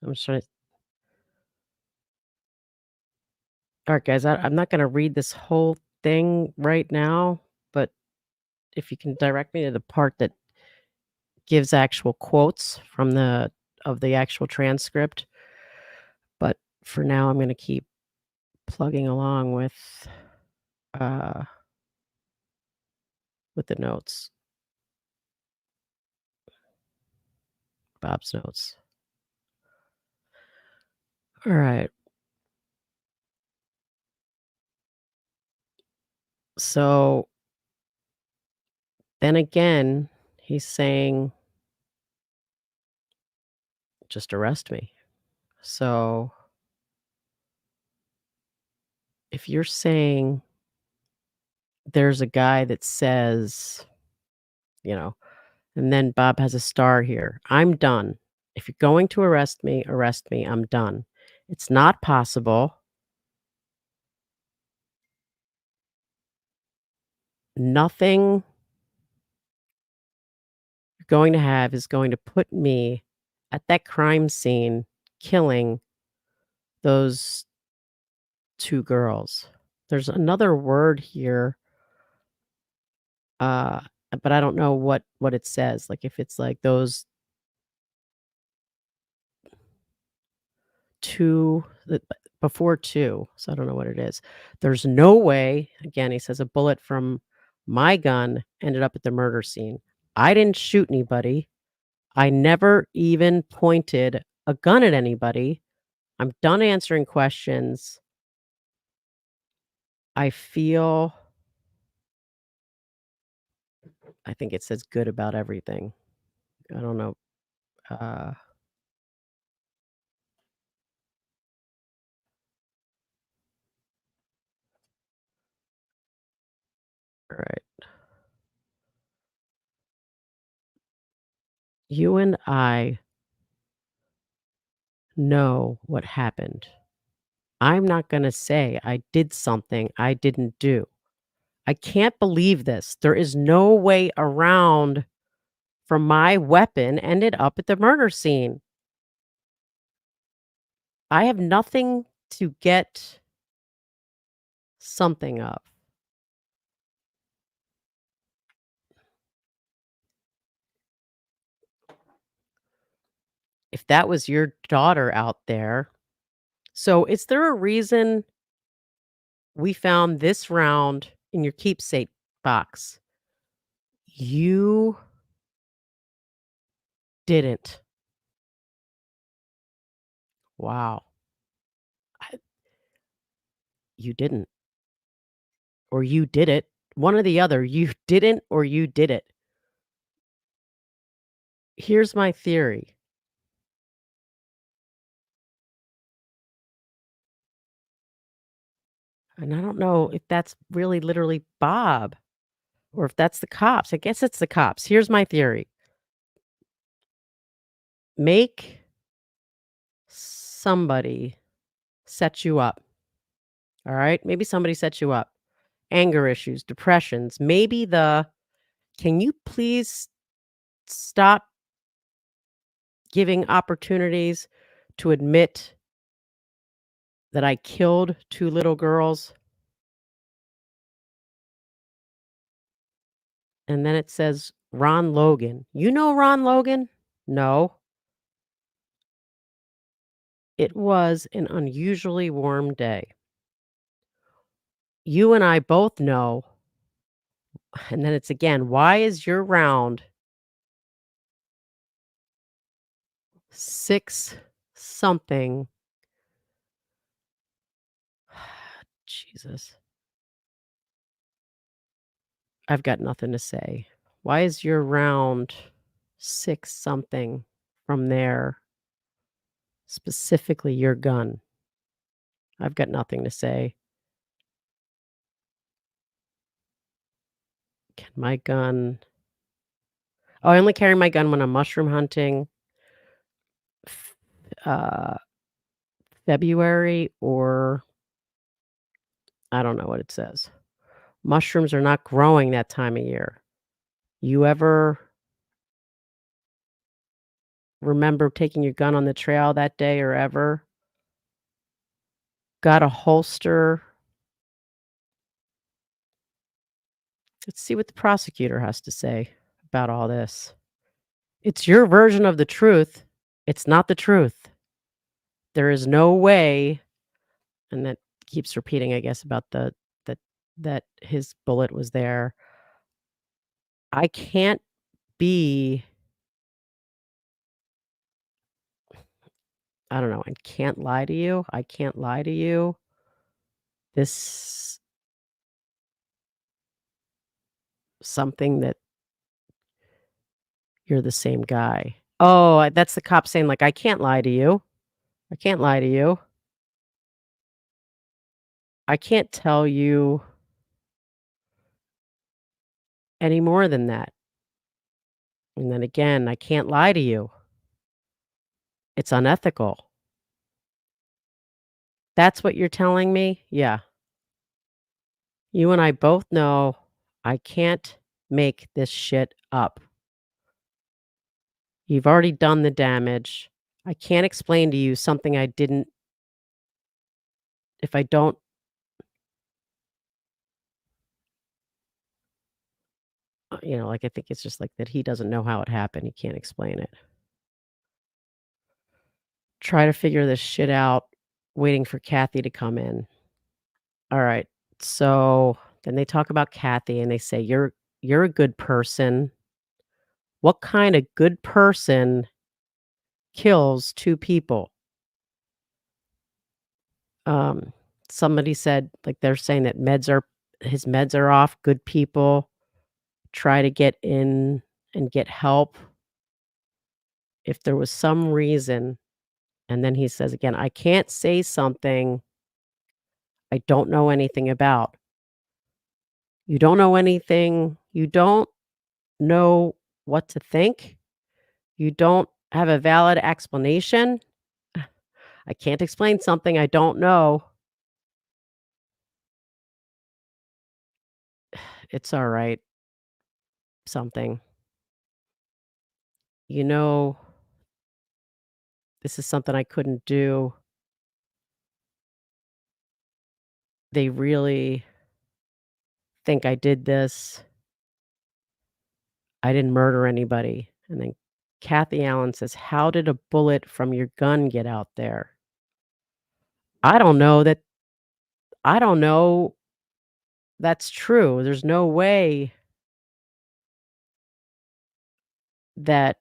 I'm just trying to alright, guys, I'm not gonna read this whole thing right now, but if you can direct me to the part that gives actual quotes from the actual transcript, but for now, I'm gonna keep plugging along uh, with the notes, Bob's notes. Alright, so then again, he's saying, "Just arrest me." So, if you're saying there's a guy that says, you know, and then Bob has a star here, "I'm done. If you're going to arrest me, I'm done. It's not possible. Nothing you're going to have is going to put me at that crime scene killing those 2 girls." There's another word here, uh, but I don't know what it says, like, if it's, like, those 2 that before 2, so I don't know what it is. "There's no way," again, he says, "a bullet from my gun ended up at the murder scene. I didn't shoot anybody. I never even pointed a gun at anybody. I'm done answering questions. I feel" I think it says good about everything. I don't know, uh, alright. "You and I know what happened. I'm not gonna say I did something I didn't do. I can't believe this. There is no way around for my weapon ended up at the murder scene. I have nothing to get something of. If that was your daughter out there. So, is there a reason we found this round in your keepsake box? You didn't. Wow. I You didn't, or you did it. One or the other. You didn't or you did it. Here's my theory, and I don't know if that's really literally Bob or if that's the cops. I guess it's the cops. Here's my theory. Make somebody set you up, all right? Maybe somebody set you up. Anger issues, depressions, maybe can you please stop giving opportunities to admit that I killed 2 little girls? And then it says, Ron Logan. You know Ron Logan? No. It was an unusually warm day. You and I both know, and then it's again, why is your round 6 something? Jesus. I've got nothing to say. Why is your round 6 something from there, specifically your gun? I've got nothing to say. Can my gun Oh, I only carry my gun when I'm mushroom hunting, f uh, February or I don't know what it says. Mushrooms are not growing that time of year. You ever remember taking your gun on the trail that day or ever? Got a holster? Let's see what the prosecutor has to say about all this. It's your version of the truth. It's not the truth. There is no way, and that keeps repeating, I guess, about that that his bullet was there. I can't be I don't know, I can't lie to you. I can't lie to you. This something that you're the same guy. Oh, that's the cop saying, like, "I can't lie to you. I can't lie to you. I can't tell you any more than that." And then again, "I can't lie to you. It's unethical." That's what you're telling me? Yeah. You and I both know I can't make this shit up. You've already done the damage. I can't explain to you something I didn't if I don't like, I think it's just like that he doesn't know how it happened. He can't explain it. Try to figure this shit out, waiting for Kathy to come in. All right. So then they talk about Kathy and they say, you're a good person. What kind of good person kills 2 people? Um, Somebody said, like, they're saying that his meds are off, good people try to get in and get help if there was some reason. And then he says again, I can't say something I don't know anything about. You don't know anything. You don't know what to think. You don't have a valid explanation. I can't explain something I don't know. It's alright, something. You know, this is something I couldn't do. They really think I did this. I didn't murder anybody." And then Kathy Allen says, "How did a bullet from your gun get out there?" I don't know that I don't know that's true. There's no way that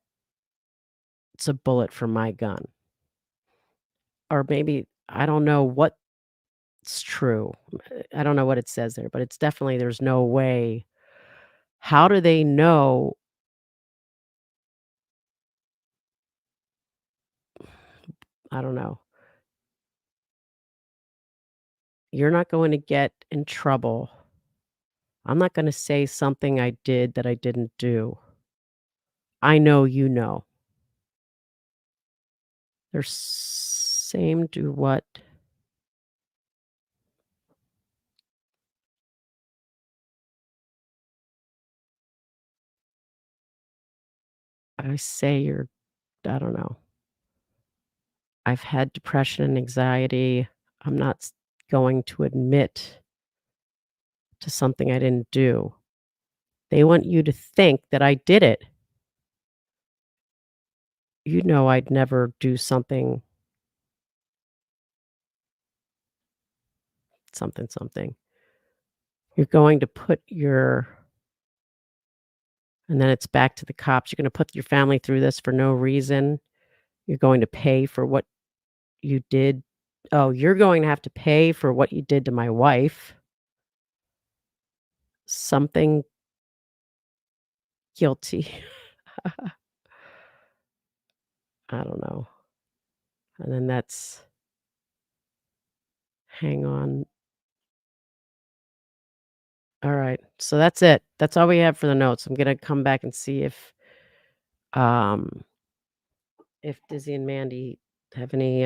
it's a bullet from my gun. Or maybe I don't know what's true. I don't know what it says there, but it's definitely there's no way. How do they know? I don't know. You're not going to get in trouble. I'm not gonna say something I did that I didn't do. I know you know. They're same to what? I say you're I don't know. I've had depression and anxiety. I'm not going to admit to something I didn't do. They want you to think that I did it. You know I'd never do something. You're going to put your and then it's back to the cops. You're gonna put your family through this for no reason. You're going to pay for what you did. Oh, you're going to have to pay for what you did to my wife. Something guilty. I don't know. And then that's hang on. All right. So that's it. That's all we have for the notes. I'm gonna come back and see um if Dizzy and Mandy have any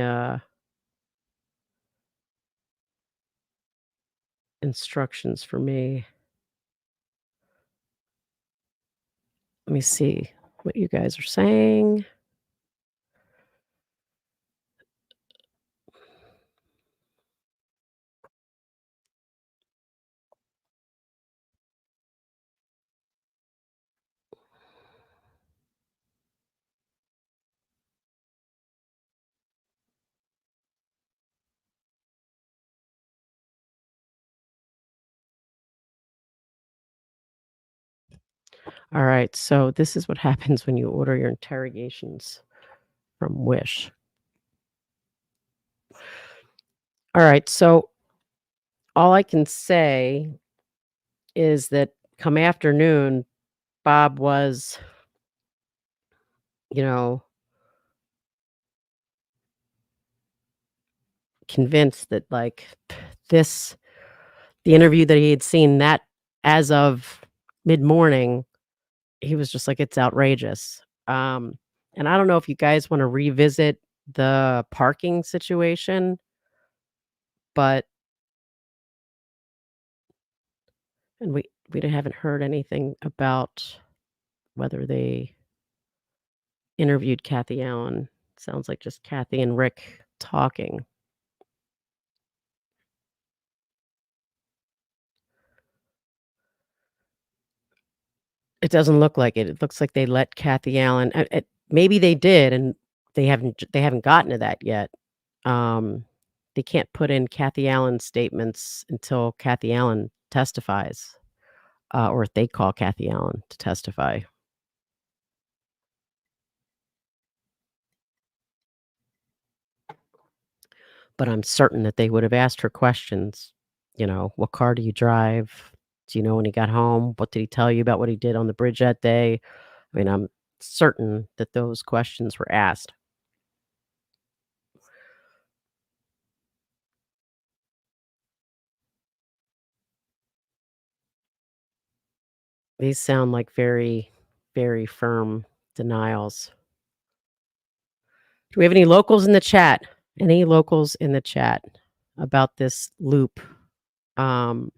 instructions for me. Let me see what you guys are saying. All right. So this is what happens when you order your interrogations from Wish. All right. So all I can say is that come afternoon, Bob was, you know, convinced that like this the interview that he had seen that as of mid-morning, he was just like, "It's outrageous." And I don't know if you guys wanna revisit the parking situation, but and we haven't heard anything about whether they interviewed Kathy Allen. Sounds like just Kathy and Rick talking. It doesn't look like it. It looks like they let Kathy Allen maybe they did, and they haven't gotten to that yet. Um, they can't put in Kathy Allen's statements until Kathy Allen testifies, or if they call Kathy Allen to testify. But I'm certain that they would have asked her questions, "What car do you drive? Do you know when he got home? What did he tell you about what he did on the bridge that day?" I mean, I'm certain that those questions were asked. These sound like very, very firm denials. Do we have any locals in the chat? Any locals in the chat about this loop? Um,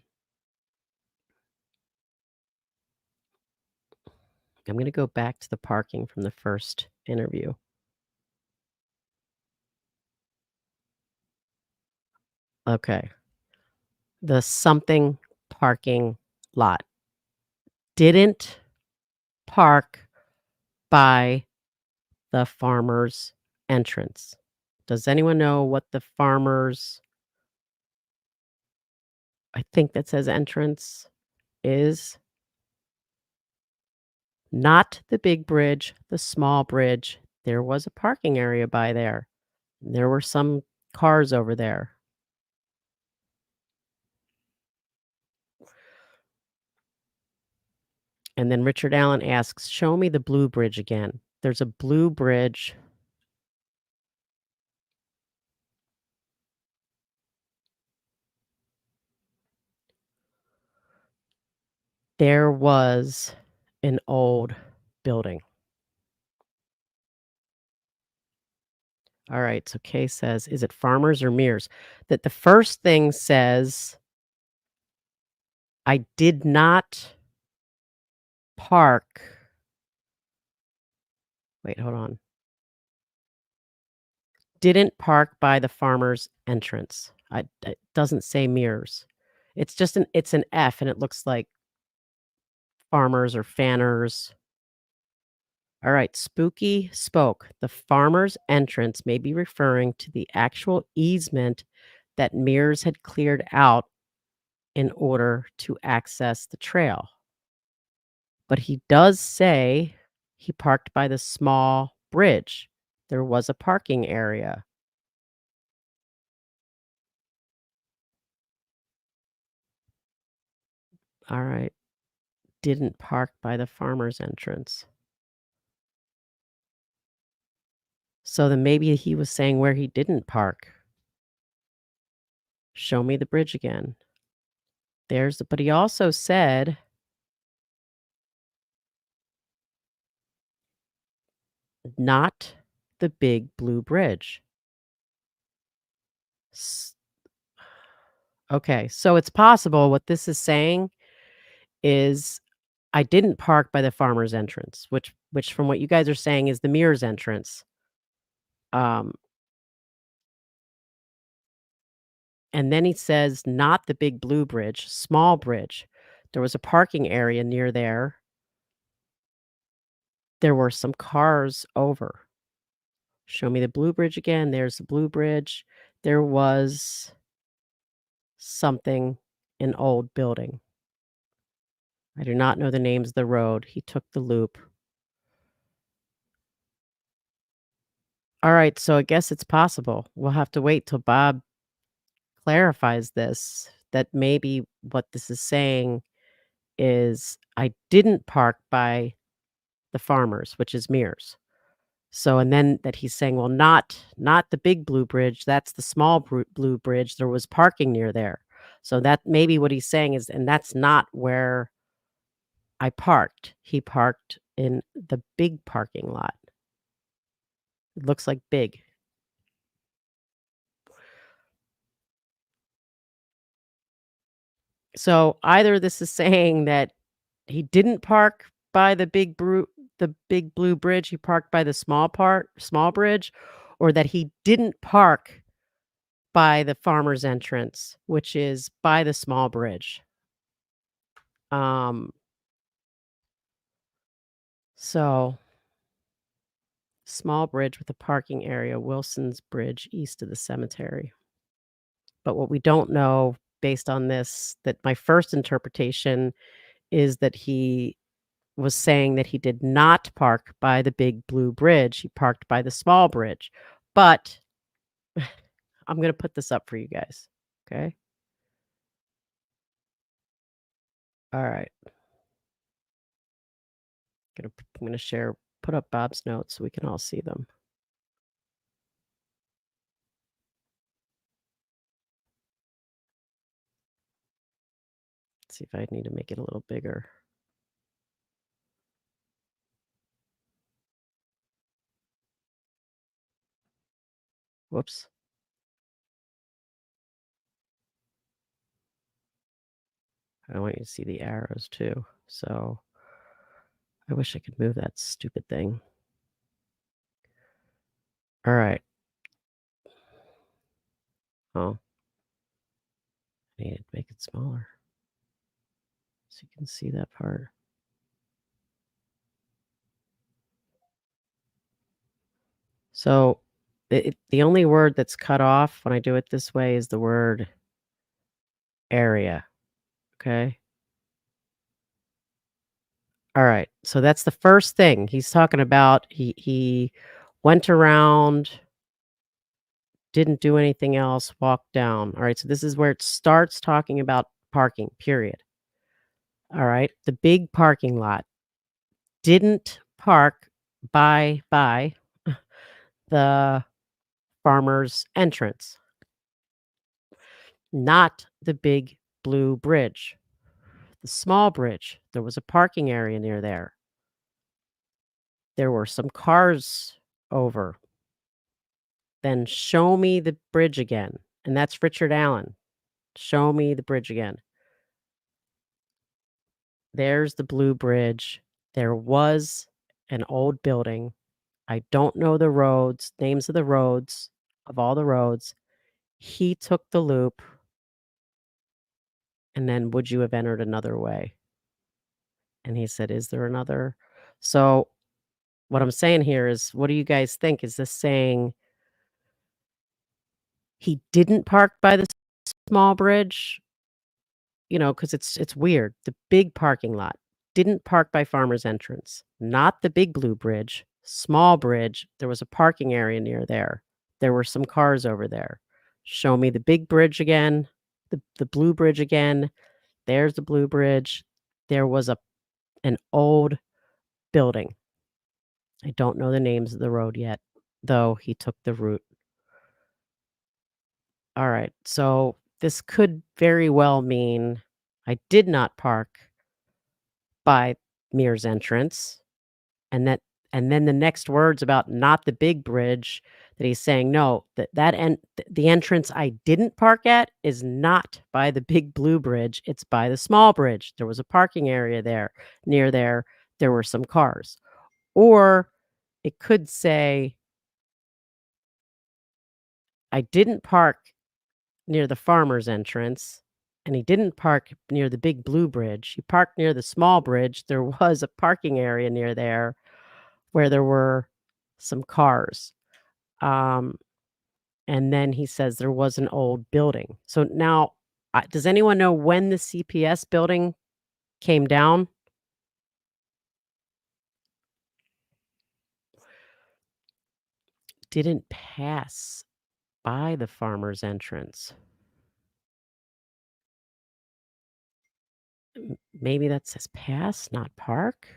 I'm gonna go back to the parking from the first interview. Okay. The something parking lot didn't park by the farmer's entrance. Does anyone know what the farmer's, I think that says entrance, is? Not the big bridge, the small bridge. There was a parking area by there. There were some cars over there. And then Richard Allen asks, "Show me the blue bridge again." There's a blue bridge. There was an old building. All right, so Kay says, "Is it Farmers or Mears?" That the first thing says, "I did not park." Wait, hold on. Didn't park by the farmer's entrance. It doesn't say Mears. It's an F, and it looks like farmers or fanners. All right, Spooky spoke. The farmer's entrance may be referring to the actual easement that Mears had cleared out in order to access the trail. But he does say he parked by the small bridge. There was a parking area. All right. Didn't park by the farmer's entrance. So then maybe he was saying where he didn't park. Show me the bridge again. But he also said not the big blue bridge. S- Okay, so it's possible what this is saying is I didn't park by the farmer's entrance, which from what you guys are saying is the Mears entrance. Um, and then he says not the big blue bridge, small bridge. There was a parking area near there. There were some cars over. Show me the blue bridge again. There's the blue bridge. There was something, an old building. I do not know the names of the road. He took the loop. All right, so I guess it's possible. We'll have to wait till Bob clarifies this, that maybe what this is saying is I didn't park by the farmers, which is Mears. So, and then that he's saying, well, not the big blue bridge, that's the small blue bridge. There was parking near there. So that maybe what he's saying is, and that's not where I parked. He parked in the big parking lot. It looks like big. So either this is saying that he didn't park by the big blue bridge, he parked by the small bridge, or that he didn't park by the farmer's entrance, which is by the small bridge. Um, so small bridge with a parking area, Wilson's Bridge east of the cemetery. But what we don't know based on this, that my first interpretation is that he was saying that he did not park by the big blue bridge. He parked by the small bridge. But I'm going to put this up for you guys. Okay. All right. I'm going to put up Bob's notes so we can all see them. Let's see if I need to make it a little bigger. Whoops. I want you to see the arrows too. So I wish I could move that stupid thing. All right. Oh, I need to make it smaller so you can see that part. So the only word that's cut off when I do it this way is the word area. Okay. All right. So that's the first thing he's talking about. He went around, didn't do anything else, walked down. All right. So this is where it starts talking about parking, period. All right. The big parking lot didn't park by the farmer's entrance, not the big blue bridge. The small bridge, there was a parking area near there. There were some cars over. Then show me the bridge again. And that's Richard Allen. Show me the bridge again. There's the blue bridge. There was an old building. I don't know the roads, names of the roads, of all the roads. He took the loop. And then, would you have entered another way? And he said, is there another? So, what I'm saying here is, what do you guys think? Is this saying he didn't park by the small bridge? You know, because it's weird. The big parking lot didn't park by Farmer's Entrance, not the big blue bridge, small bridge. There was a parking area near there. There were some cars over there. Show me the big bridge again, the blue bridge again. There's the blue bridge. There was an old building. I don't know the names of the road yet, though he took the route. All right. So this could very well mean I did not park by Mears entrance, and that and then the next words about not the big bridge that he's saying, no, the entrance I didn't park at is not by the big blue bridge, it's by the small bridge. There was a parking area there. Near there, there were some cars. Or it could say, I didn't park near the farmer's entrance, and he didn't park near the big blue bridge. He parked near the small bridge. There was a parking area near there where there were some cars. Um, and then he says there was an old building. So now, does anyone know when the CPS building came down? Didn't pass by the farmer's entrance. Maybe that says pass, not park.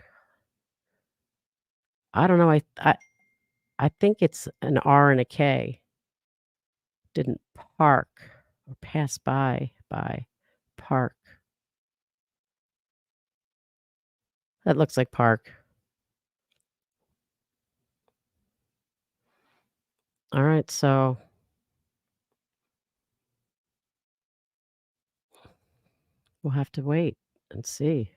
I don't know. I think it's an R and a K. Didn't park or pass by park. That looks like park. All right, so we'll have to wait and see.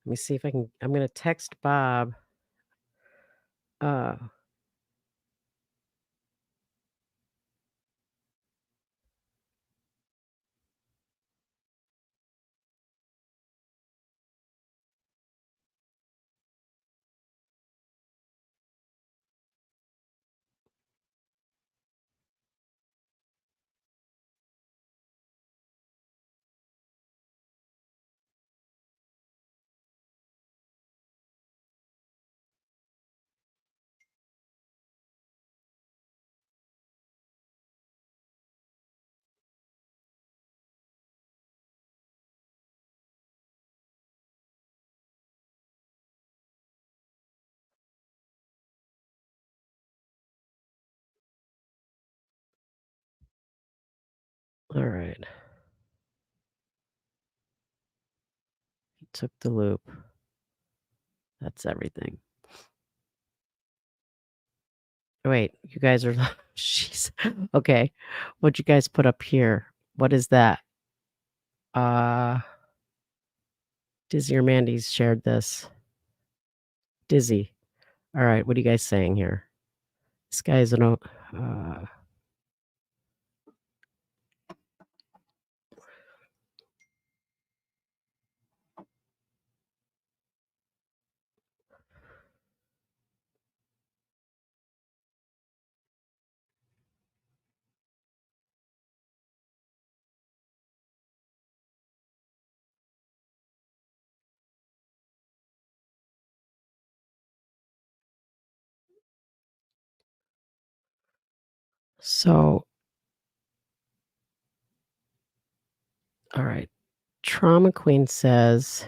Let me see if I can. I'm gonna text Bob. Uh, all right. took the loop. That's everything. Wait, you guys are jeez. Okay. What'd you guys put up here? What is that? Uh, Dizzy or Mandy's shared this. Dizzy. All right, what are you guys saying here? This guy is an o uh, so, all right. Trauma Queen says,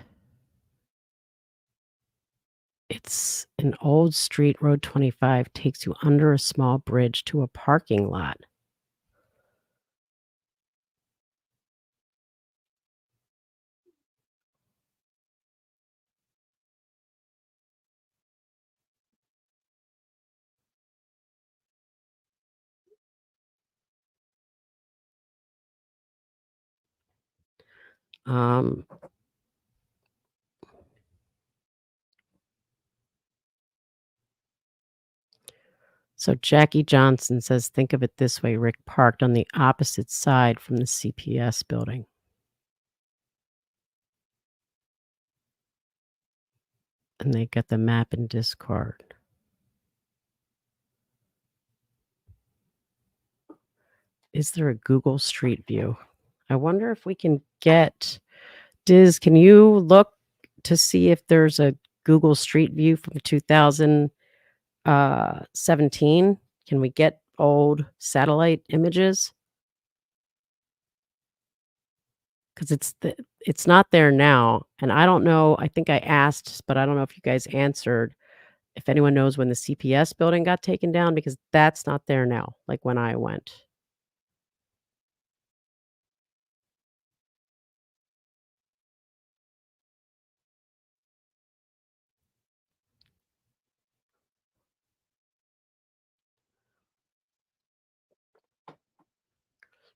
"It's an old street, Road 25 takes you under a small bridge to a parking lot." Um, so Jackie Johnson says, "Think of it this way, Rick parked on the opposite side from the CPS building." And they got the map in Discord. Is there a Google Street View? I wonder if we can get Diz, can you look to see if there's a Google Street View from 2017? Can we get old satellite images? 'Cause it's not there now, and I don't know, I think I asked, but I don't know if you guys answered, if anyone knows when the CPS building got taken down, because that's not there now, like, when I went.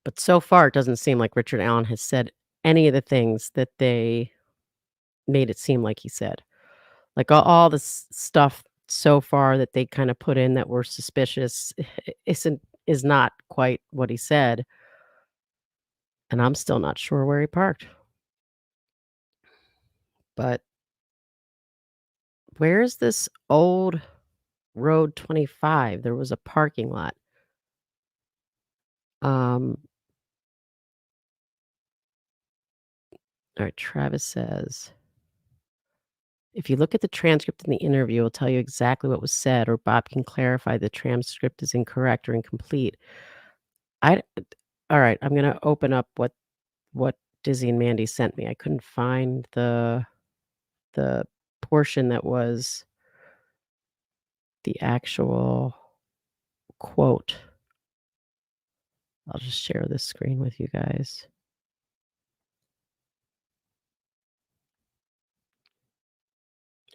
But so far, it doesn't seem like Richard Allen has said any of the things that they made it seem like he said. Like, all this stuff so far that they kinda put in that were suspicious is not quite what he said, and I'm still not sure where he parked. But where's this old Road 25? There was a parking lot. Um, alright, Travis says, "If you look at the transcript in the interview, it'll tell you exactly what was said, or Bob can clarify the transcript is incorrect or incomplete." I alright, I'm gonna open up what Dizzy and Mandy sent me. I couldn't find the portion that was the actual quote. I'll just share this screen with you guys.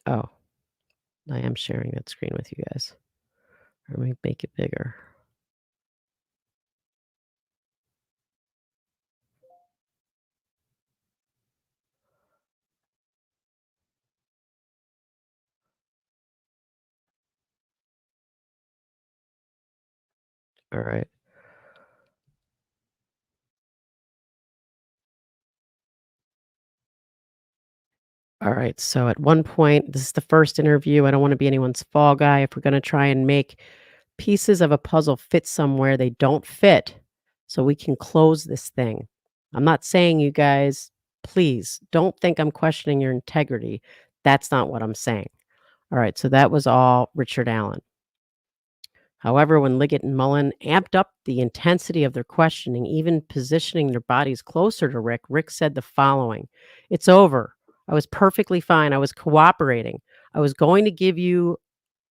Oh, I am sharing that screen with you guys. Let me make it bigger. Alright. Alright, so at one point, this is the first interview, I don't wanna be anyone's fall guy. If we're gonna try and make pieces of a puzzle fit somewhere, they don't fit, so we can close this thing. I'm not saying you guys, please, don't think I'm questioning your integrity. That's not what I'm saying. Alright, so that was all Richard Allen. However, when Liggett and Mullen amped up the intensity of their questioning, even positioning their bodies closer to Rick, Rick said the following: "It's over. I was perfectly fine. I was cooperating. I was going to give you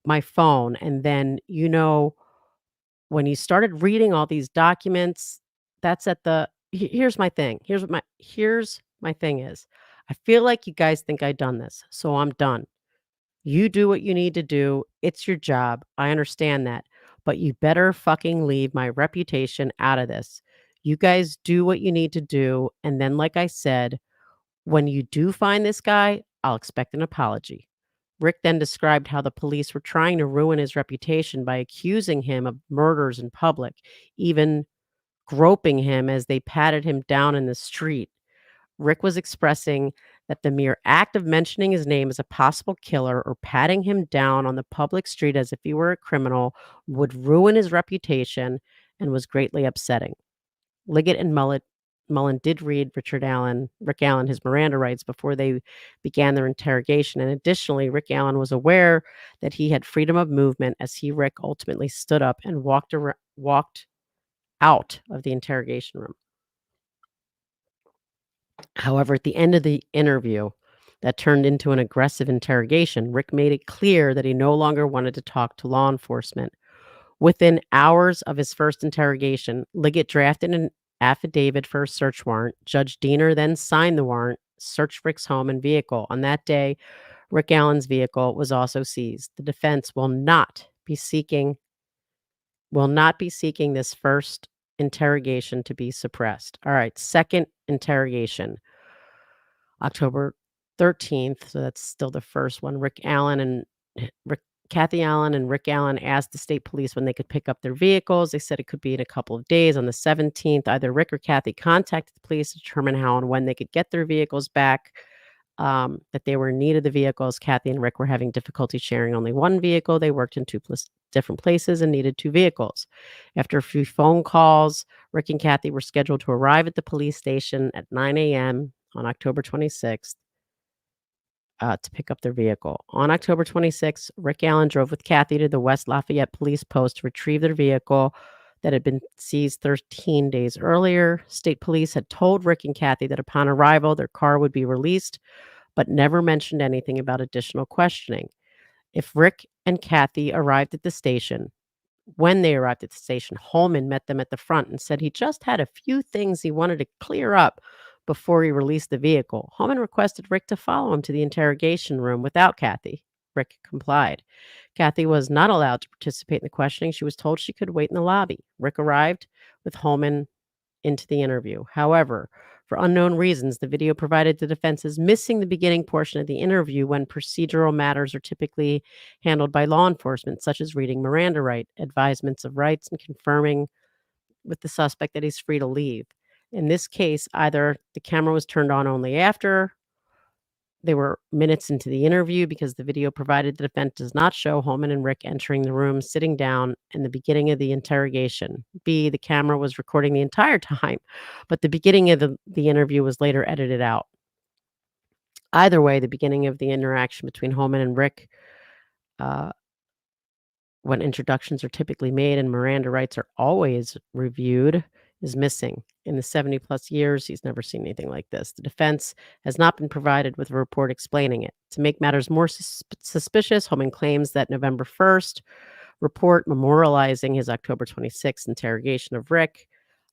my phone, and then, when you started reading all these documents, that's at the here's my thing. Here's my thing is, I feel like you guys think I done this, so I'm done. You do what you need to do. It's your job. I understand that. But you better fucking leave my reputation out of this. You guys do what you need to do. And then, like I said, when you do find this guy, I'll expect an apology. Rick then described how the police were trying to ruin his reputation by accusing him of murders in public, even groping him as they patted him down in the street. Rick was expressing that the mere act of mentioning his name as a possible killer or patting him down on the public street as if he were a criminal would ruin his reputation and was greatly upsetting. Liggett and Mullen did read Rick Allen his Miranda rights before they began their interrogation. And additionally, Rick Allen was aware that he had freedom of movement as Rick ultimately stood up and walked out of the interrogation room. However, at the end of the interview that turned into an aggressive interrogation, Rick made it clear that he no longer wanted to talk to law enforcement. Within hours of his first interrogation, Liggett drafted an affidavit for a search warrant. Judge Diener then signed the warrant, searched Rick's home and vehicle. On that day, Rick Allen's vehicle was also seized. The defense will not be seeking this first interrogation to be suppressed. All right, second interrogation. October 13th, so that's still the first one. Kathy Allen and Rick Allen asked the state police when they could pick up their vehicles. They said it could be in a couple of days. On the 17th, either Rick or Kathy contacted the police to determine how and when they could get their vehicles back. That they were in need of the vehicles. Kathy and Rick were having difficulty sharing only one vehicle. They worked in different places and needed two vehicles. After a few phone calls, Rick and Kathy were scheduled to arrive at the police station at 9 a.m. on October 26th to pick up their vehicle. On October 26th, Rick Allen drove with Kathy to the West Lafayette Police Post to retrieve their vehicle that had been seized 13 days earlier. State police had told Rick and Kathy that upon arrival, their car would be released, but never mentioned anything about additional questioning. If Rick and Kathy arrived at the station, When they arrived at the station, Holman met them at the front and said he just had a few things he wanted to clear up before he released the vehicle. Holman requested Rick to follow him to the interrogation room without Kathy. Rick complied. Kathy was not allowed to participate in the questioning. She was told she could wait in the lobby. Rick arrived with Holman into the interview. However, for unknown reasons, the video provided the defense as missing the beginning portion of the interview when procedural matters are typically handled by law enforcement, such as reading Miranda advisements of rights and confirming with the suspect that he's free to leave. In this case, either the camera was turned on only after they were minutes into the interview because the video provided the defense does not show Holman and Rick entering the room, sitting down, and the beginning of the interrogation. B, the camera was recording the entire time, but the beginning of the interview was later edited out. Either way, the beginning of the interaction between Holman and Rick, uh, when introductions are typically made and Miranda rights are always reviewed, is missing. In the 70 plus years, he's never seen anything like this. The defense has not been provided with a report explaining it. To make matters more suspicious, Holman claims that November 1st report memorializing his October 26th interrogation of Rick.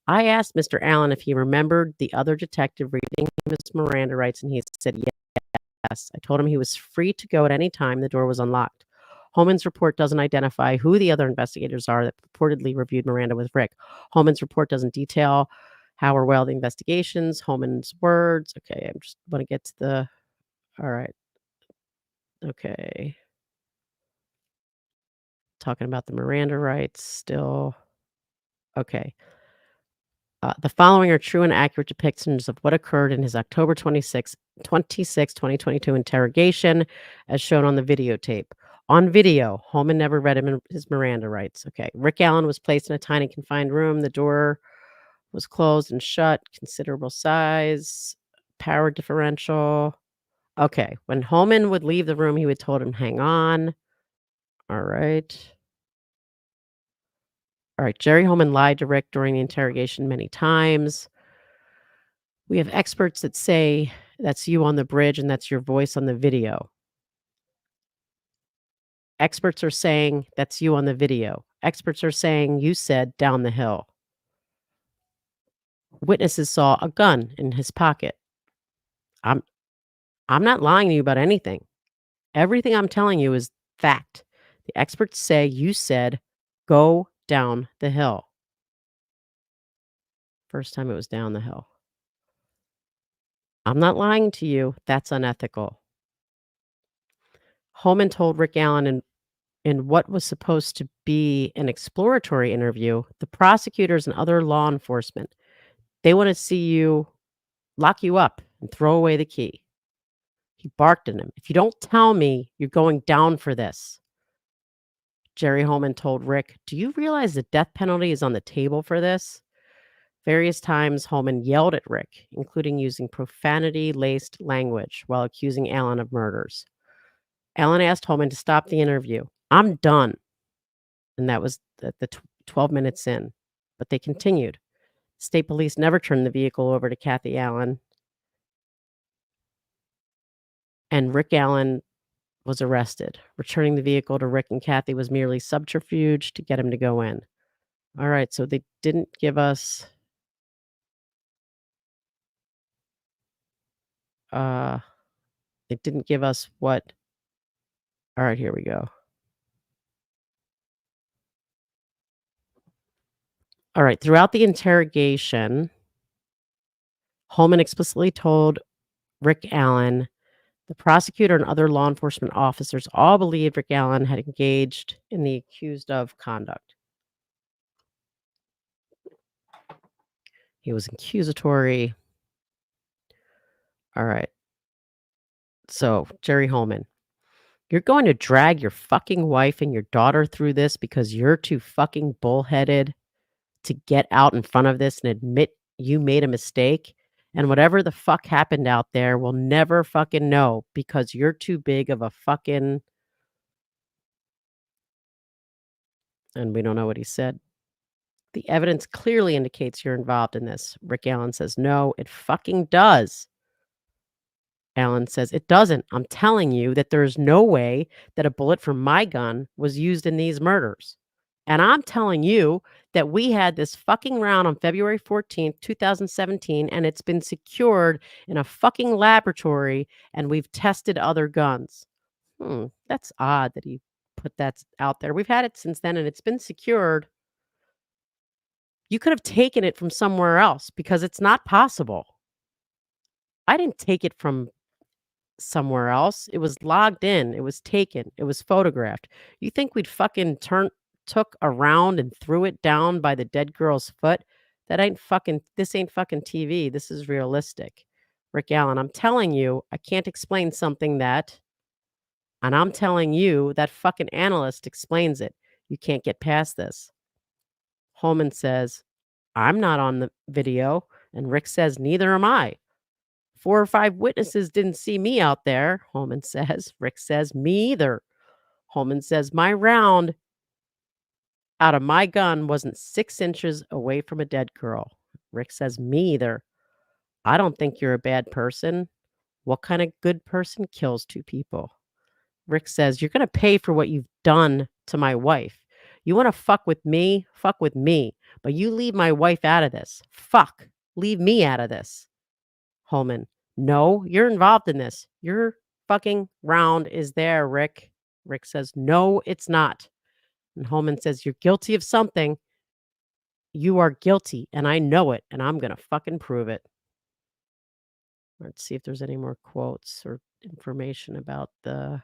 I asked Mr. Allen if he remembered the other detective reading his Miranda rights, and he said yes. I told him he was free to go at any time. The door was unlocked. Holman's report doesn't identify who the other investigators are that purportedly reviewed Miranda with Rick. Holman's report doesn't detail how or well the investigations. Holman's words. Okay, I just want to get to the. All right. Okay. Talking about the Miranda rights still. Okay. The following are true and accurate depictions of what occurred in his October 2022 interrogation, as shown on the videotape. On video, Holman never read him his Miranda rights. Okay. Rick Allen was placed in a tiny confined room. The door was closed and shut, considerable size, power differential. Okay. When Holman would leave the room, he would told him, hang on. All right. All right. Jerry Holman lied to Rick during the interrogation many times. We have experts that say that's you on the bridge and that's your voice on the video. Experts are saying that's you on the video. Experts are saying you said down the hill. Witnesses saw a gun in his pocket. I'm not lying to you about anything. Everything I'm telling you is fact. The experts say you said, "Go down the hill." First time it was down the hill. I'm not lying to you. That's unethical. Holman told Rick Allen in what was supposed to be an exploratory interview, the prosecutors and other law enforcement, they want to see you lock you up and throw away the key. He barked at him. If you don't tell me, you're going down for this. Jerry Holman told Rick, "Do you realize the death penalty is on the table for this?" Various times, Holman yelled at Rick, including using profanity laced language while accusing Allen of murders. Allen asked Holman to stop the interview. "I'm done." And that was at the 12 minutes in. But they continued. State police never turned the vehicle over to Kathy Allen, and Rick Allen was arrested. Returning the vehicle to Rick and Kathy was merely subterfuge to get him to go in. All right, so they didn't give us uh they didn't give us what. All right, here we go. All right, throughout the interrogation, Holman explicitly told Rick Allen the prosecutor and other law enforcement officers all believed Rick Allen had engaged in the accused of conduct. He was accusatory. All right. So, Jerry Holman, you're going to drag your fucking wife and your daughter through this because you're too fucking bullheaded to get out in front of this and admit you made a mistake. And whatever the fuck happened out there, we'll never fucking know because you're too big of a fucking. And we don't know what he said. The evidence clearly indicates you're involved in this. Rick Allen says, no, it fucking does. Allen says, it doesn't. I'm telling you that there's no way that a bullet from my gun was used in these murders. And I'm telling you that we had this fucking round on February 14th, 2017, and it's been secured in a fucking laboratory, and we've tested other guns. That's odd that he put that out there. We've had it since then, and it's been secured. You could have taken it from somewhere else because it's not possible. I didn't take it from somewhere else. It was logged in, it was taken, it was photographed. You think we'd fucking took a round and threw it down by the dead girl's foot? That ain't fucking this ain't fucking TV. This is realistic. Rick Allen, I'm telling you, I can't explain something that, and I'm telling you that fucking analyst explains it. You can't get past this. Holman says, I'm not on the video. And Rick says, neither am I. 4 or 5 witnesses didn't see me out there, Holman says. Rick says, me either. Holman says, my round out of my gun wasn't 6 inches away from a dead girl. Rick says, me either. I don't think you're a bad person. What kind of good person kills 2 people? Rick says, you're going to pay for what you've done to my wife. You want to fuck with me? Fuck with me. But you leave my wife out of this. Fuck. Leave me out of this. Holman, no, you're involved in this. Your fucking round is there, Rick. Rick says, no, it's not. And Holman says, you're guilty of something. You are guilty, and I know it, and I'm going to fucking prove it. Let's see if there's any more quotes or information about the.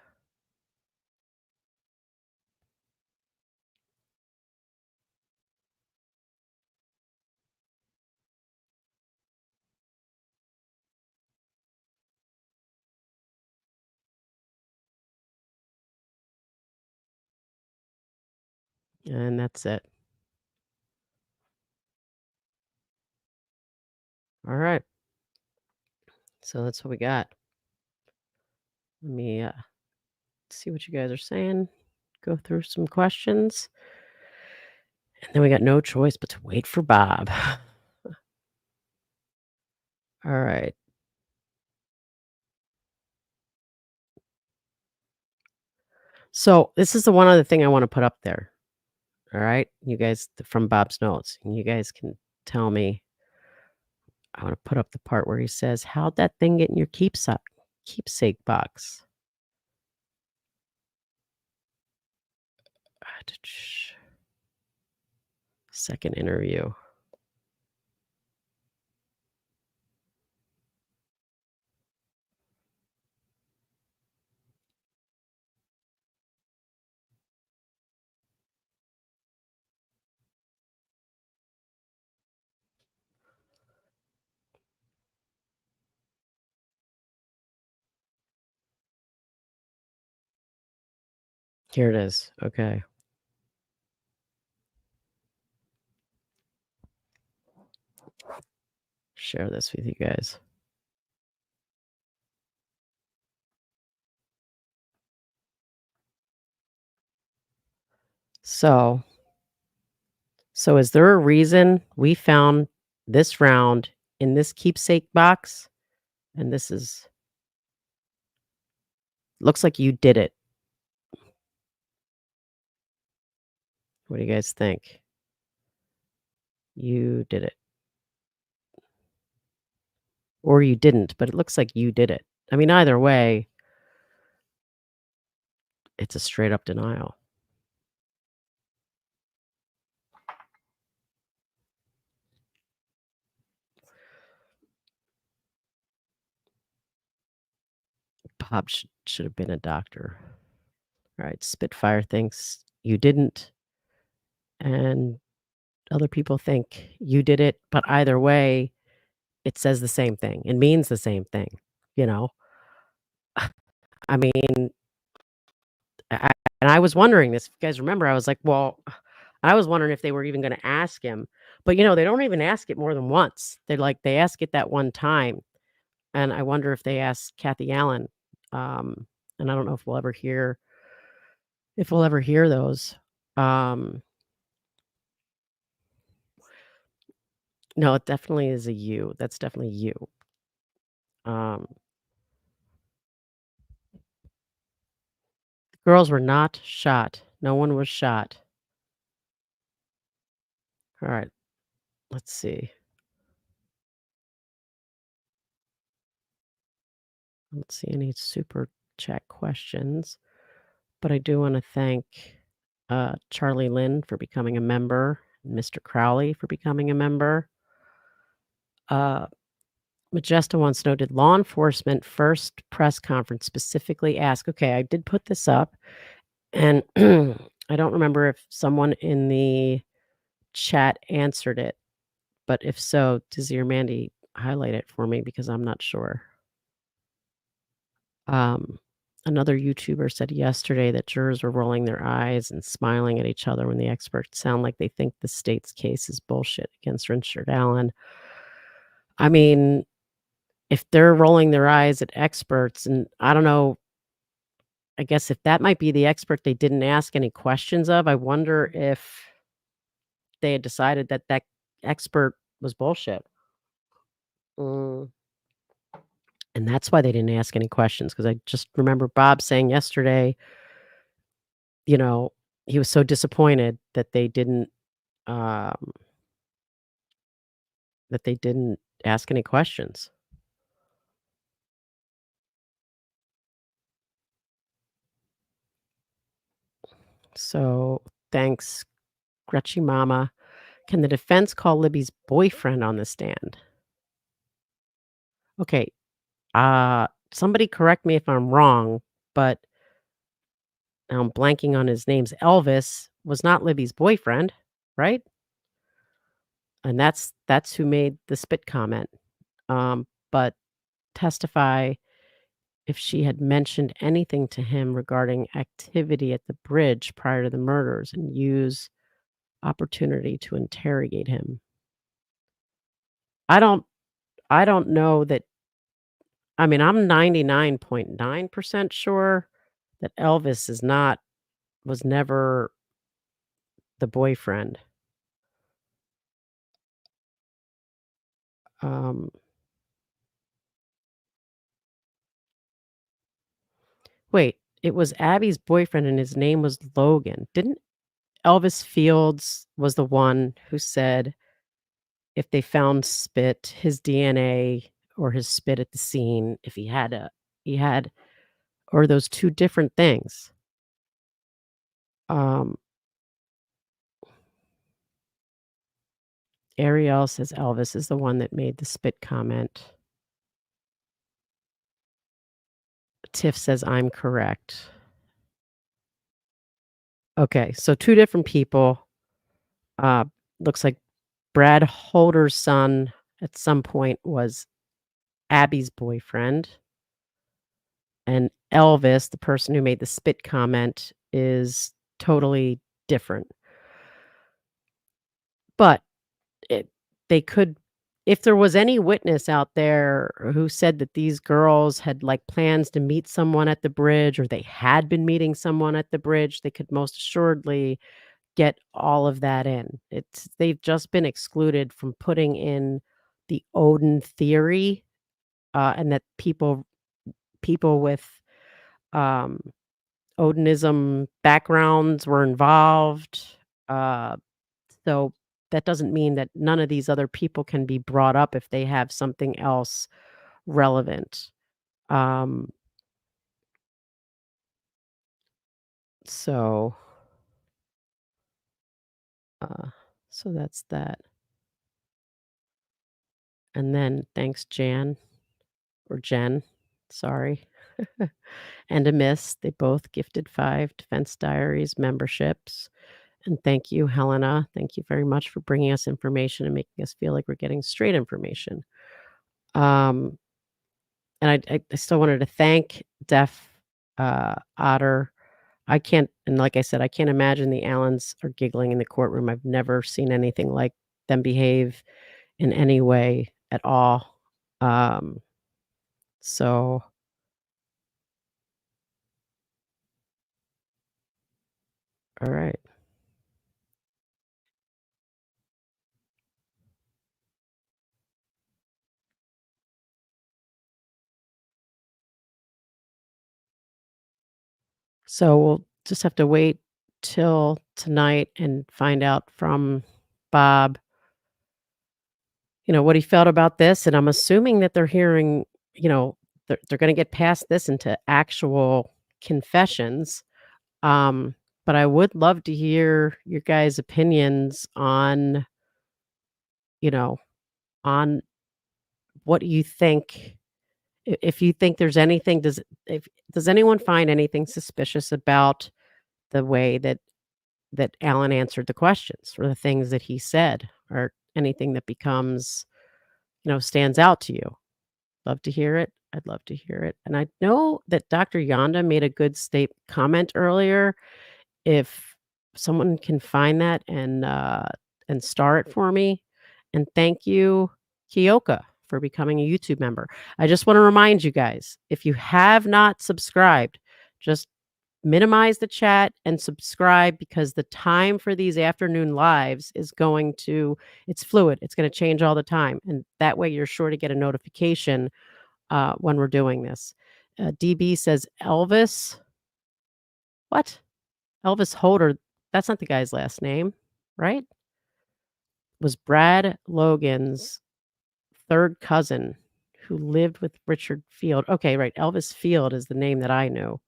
And that's it. All right. So that's what we got. Let me see what you guys are saying. Go through some questions. And then we got no choice but to wait for Bob. All right. So this is the one other thing I want to put up there. All right. You guys from Bob's notes. And you guys can tell me. I want to put up the part where he says, how'd that thing get in your keep sock? keepsake box. Second interview. Here it is. Okay. Share this with you guys. So so is there a reason we found this round in this keepsake box? And this is looks like you did it. What do you guys think? You did it. Or you didn't, but it looks like you did it. I mean, either way, it's a straight up denial. Bob should have been a doctor. All right, Spitfire thinks you didn't, and other people think you did it, but either way, it says the same thing. It means the same thing, you know? I mean, I and I was wondering this, if you guys remember, I was like, "Well," I was wondering if they were even gonna ask him, but, they don't even ask it more than once. They ask it that one time, and I wonder if they asked Kathy Allen, and I don't know if we'll ever hear those. Um, no, it definitely is a you. That's definitely you. Um, girls were not shot. No one was shot. Alright, let's see. I don't see any super chat questions, but I do wanna thank, Charlie Lynn for becoming a member, Mr. Crowley for becoming a member. Uh, Majesta wants to know, did law enforcement first press conference specifically ask okay, I did put this up, and I don't remember if someone in the chat answered it, but if so, Dizzy or Mandy highlight it for me because I'm not sure. Um, Another YouTuber said yesterday that jurors were rolling their eyes and smiling at each other when the experts sound like they think the state's case is bullshit against Richard Allen. I mean, if they're rolling their eyes at experts, and I don't know, I guess if that might be the expert they didn't ask any questions of, I wonder if they had decided that that expert was bullshit. Mm, and that's why they didn't ask any questions, because I just remember Bob saying yesterday, you know, he was so disappointed um, that they didn't ask any questions. So, thanks, Gretchy Mama. Can the defense call Libby's boyfriend on the stand? Okay, somebody correct me if I'm wrong, but now I'm blanking on his name's Elvis was not Libby's boyfriend, right? And that's who made the spit comment. But testify if she had mentioned anything to him regarding activity at the bridge prior to the murders and use opportunity to interrogate him. I don't I don't know that I mean, I'm 99.9% sure that Elvis is not was never the boyfriend. Um, Wait, it was Abby's boyfriend and his name was Logan. Didn't Elvis Fields was the one who said if they found spit, his DNA or his spit at the scene, if he had a he had or those 2 different things. Um, Ariel says Elvis is the one that made the spit comment. Tiff says I'm correct. Okay, so 2 different people. Uh, Looks like Brad Holder's son at some point was Abby's boyfriend, and Elvis, the person who made the spit comment, is totally different. But it they could if there was any witness out there who said that these girls had, like, plans to meet someone at the bridge or they had been meeting someone at the bridge, they could most assuredly get all of that in. They've just been excluded from putting in the Odin theory, and that people with, um, Odinism backgrounds were involved, uh so that doesn't mean that none of these other people can be brought up if they have something else relevant. Um, so, uh, so that's that. And then thanks, Jan or Jen, sorry, and a miss. They both gifted 5 Defense Diaries memberships. And thank you, Helena. Thank you very much for bringing us information and making us feel like we're getting straight information. Um, and I still wanted to thank Def Otter. I can't and like I said, I can't imagine the Allens are giggling in the courtroom. I've never seen anything like them behave in any way at all. Um, so all right. So we'll just have to wait till tonight and find out from Bob, what he felt about this. And I'm assuming that they're hearing, they're going to get past this into actual confessions. Um, but I would love to hear your guys' opinions you know, on what you think. If you think there's anything, does anyone find anything suspicious about the way that Alan answered the questions or the things that he said or anything that becomes, stands out to you? Love to hear it. I'd love to hear it. And I know that Dr. Yonda made a good state comment earlier. If someone can find that and star it for me. And thank you, Kyoka, for becoming a YouTube member. I just want to remind you guys, if you have not subscribed, just minimize the chat and subscribe because the time for these afternoon lives is it's fluid. It's going to change all the time. And that way you're sure to get a notification when we're doing this. DB says Elvis. What? Elvis Holder, that's not the guy's last name, right? Was Brad Logan's 3rd cousin who lived with Richard Field. Okay, right, Elvis Field is the name that I knew.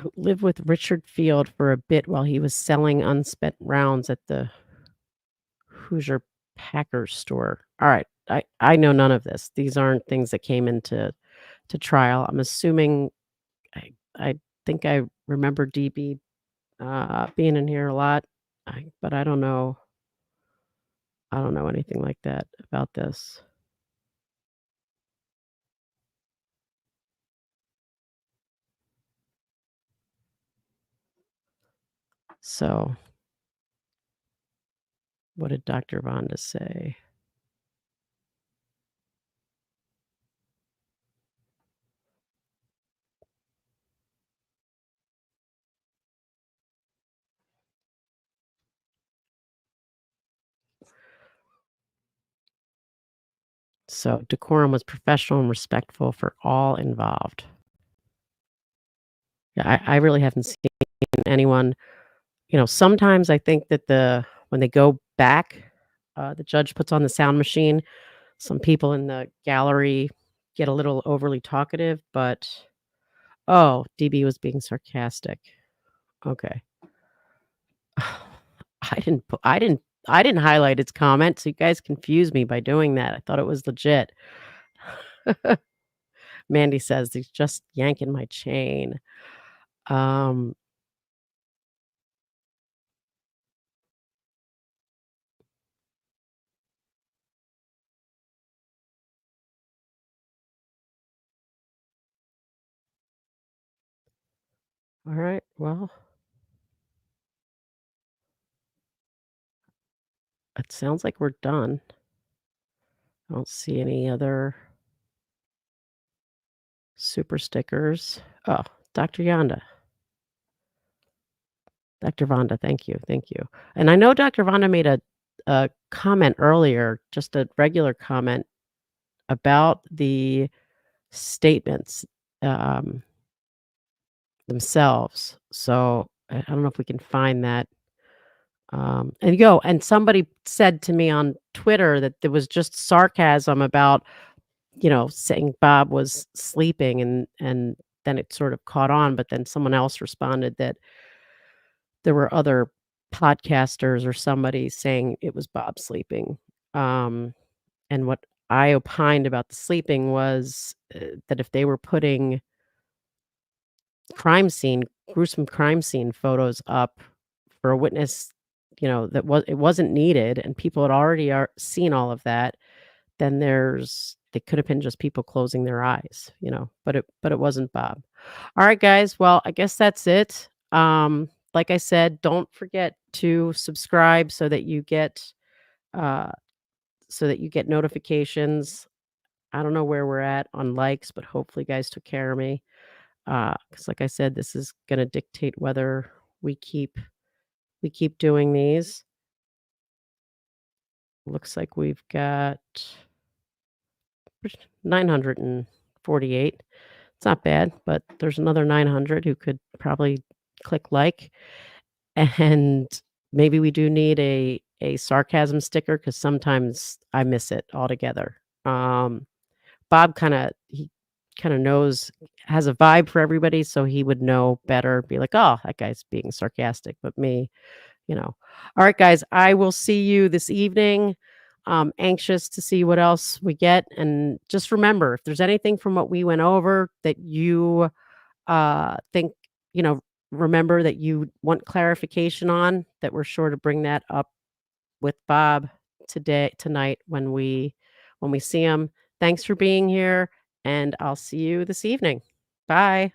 Who lived with Richard Field for a bit while he was selling unspent rounds at the Hoosier Packers store. Alright, I know none of this. These aren't things that came into trial. I'm assuming I think I remember DB being in here a lot, but I don't know anything like that about this. So, what did Dr. Vonda say? So, decorum was professional and respectful for all involved. Yeah, I really haven't seen anyone sometimes I think that when they go back, the judge puts on the sound machine, Some people in the gallery get a little overly talkative, but oh, DB was being sarcastic. Okay. I didn't highlight its comment, so you guys confused me by doing that. I thought it was legit. Mandy says, "He's just yanking my chain." Um, alright, well, it sounds like we're done. I don't see any other super stickers. Oh, Dr. Yonda. Dr. Vonda, thank you, thank you. And I know Dr. Vonda made a comment earlier, just a regular comment about the statements, um, themselves. So, I don't know if we can find that. And somebody said to me on Twitter that there was just sarcasm about, saying Bob was sleeping and then it sort of caught on, but then someone else responded that there were other podcasters or somebody saying it was Bob sleeping. Um, and what I opined about the sleeping was, that if they were putting crime scene gruesome crime scene photos up for a witness, that it wasn't needed and people had already seen all of that, then they could have been just people closing their eyes, but it wasn't Bob. All right, guys. Well, I guess that's it. Like I said, don't forget to subscribe uh so that you get notifications. I don't know where we're at on likes, but hopefully you guys took care of me. Because like I said, this is gonna dictate whether we keep we keep doing these. Looks like we've got 948. It's not bad, but there's another 900 who could probably click like. And maybe we do need a sarcasm sticker because sometimes I miss it altogether. Bob he kinda knows has a vibe for everybody, so he would know better, be like, "Oh, that guy's being sarcastic," but me, you know. Alright, guys, I will see you this evening. Anxious to see what else we get, and just remember, if there's anything from what we went over that you, think, you know, remember that you want clarification on, that we're sure to bring that up with Bob tonight when we see him. Thanks for being here, and I'll see you this evening. Bye.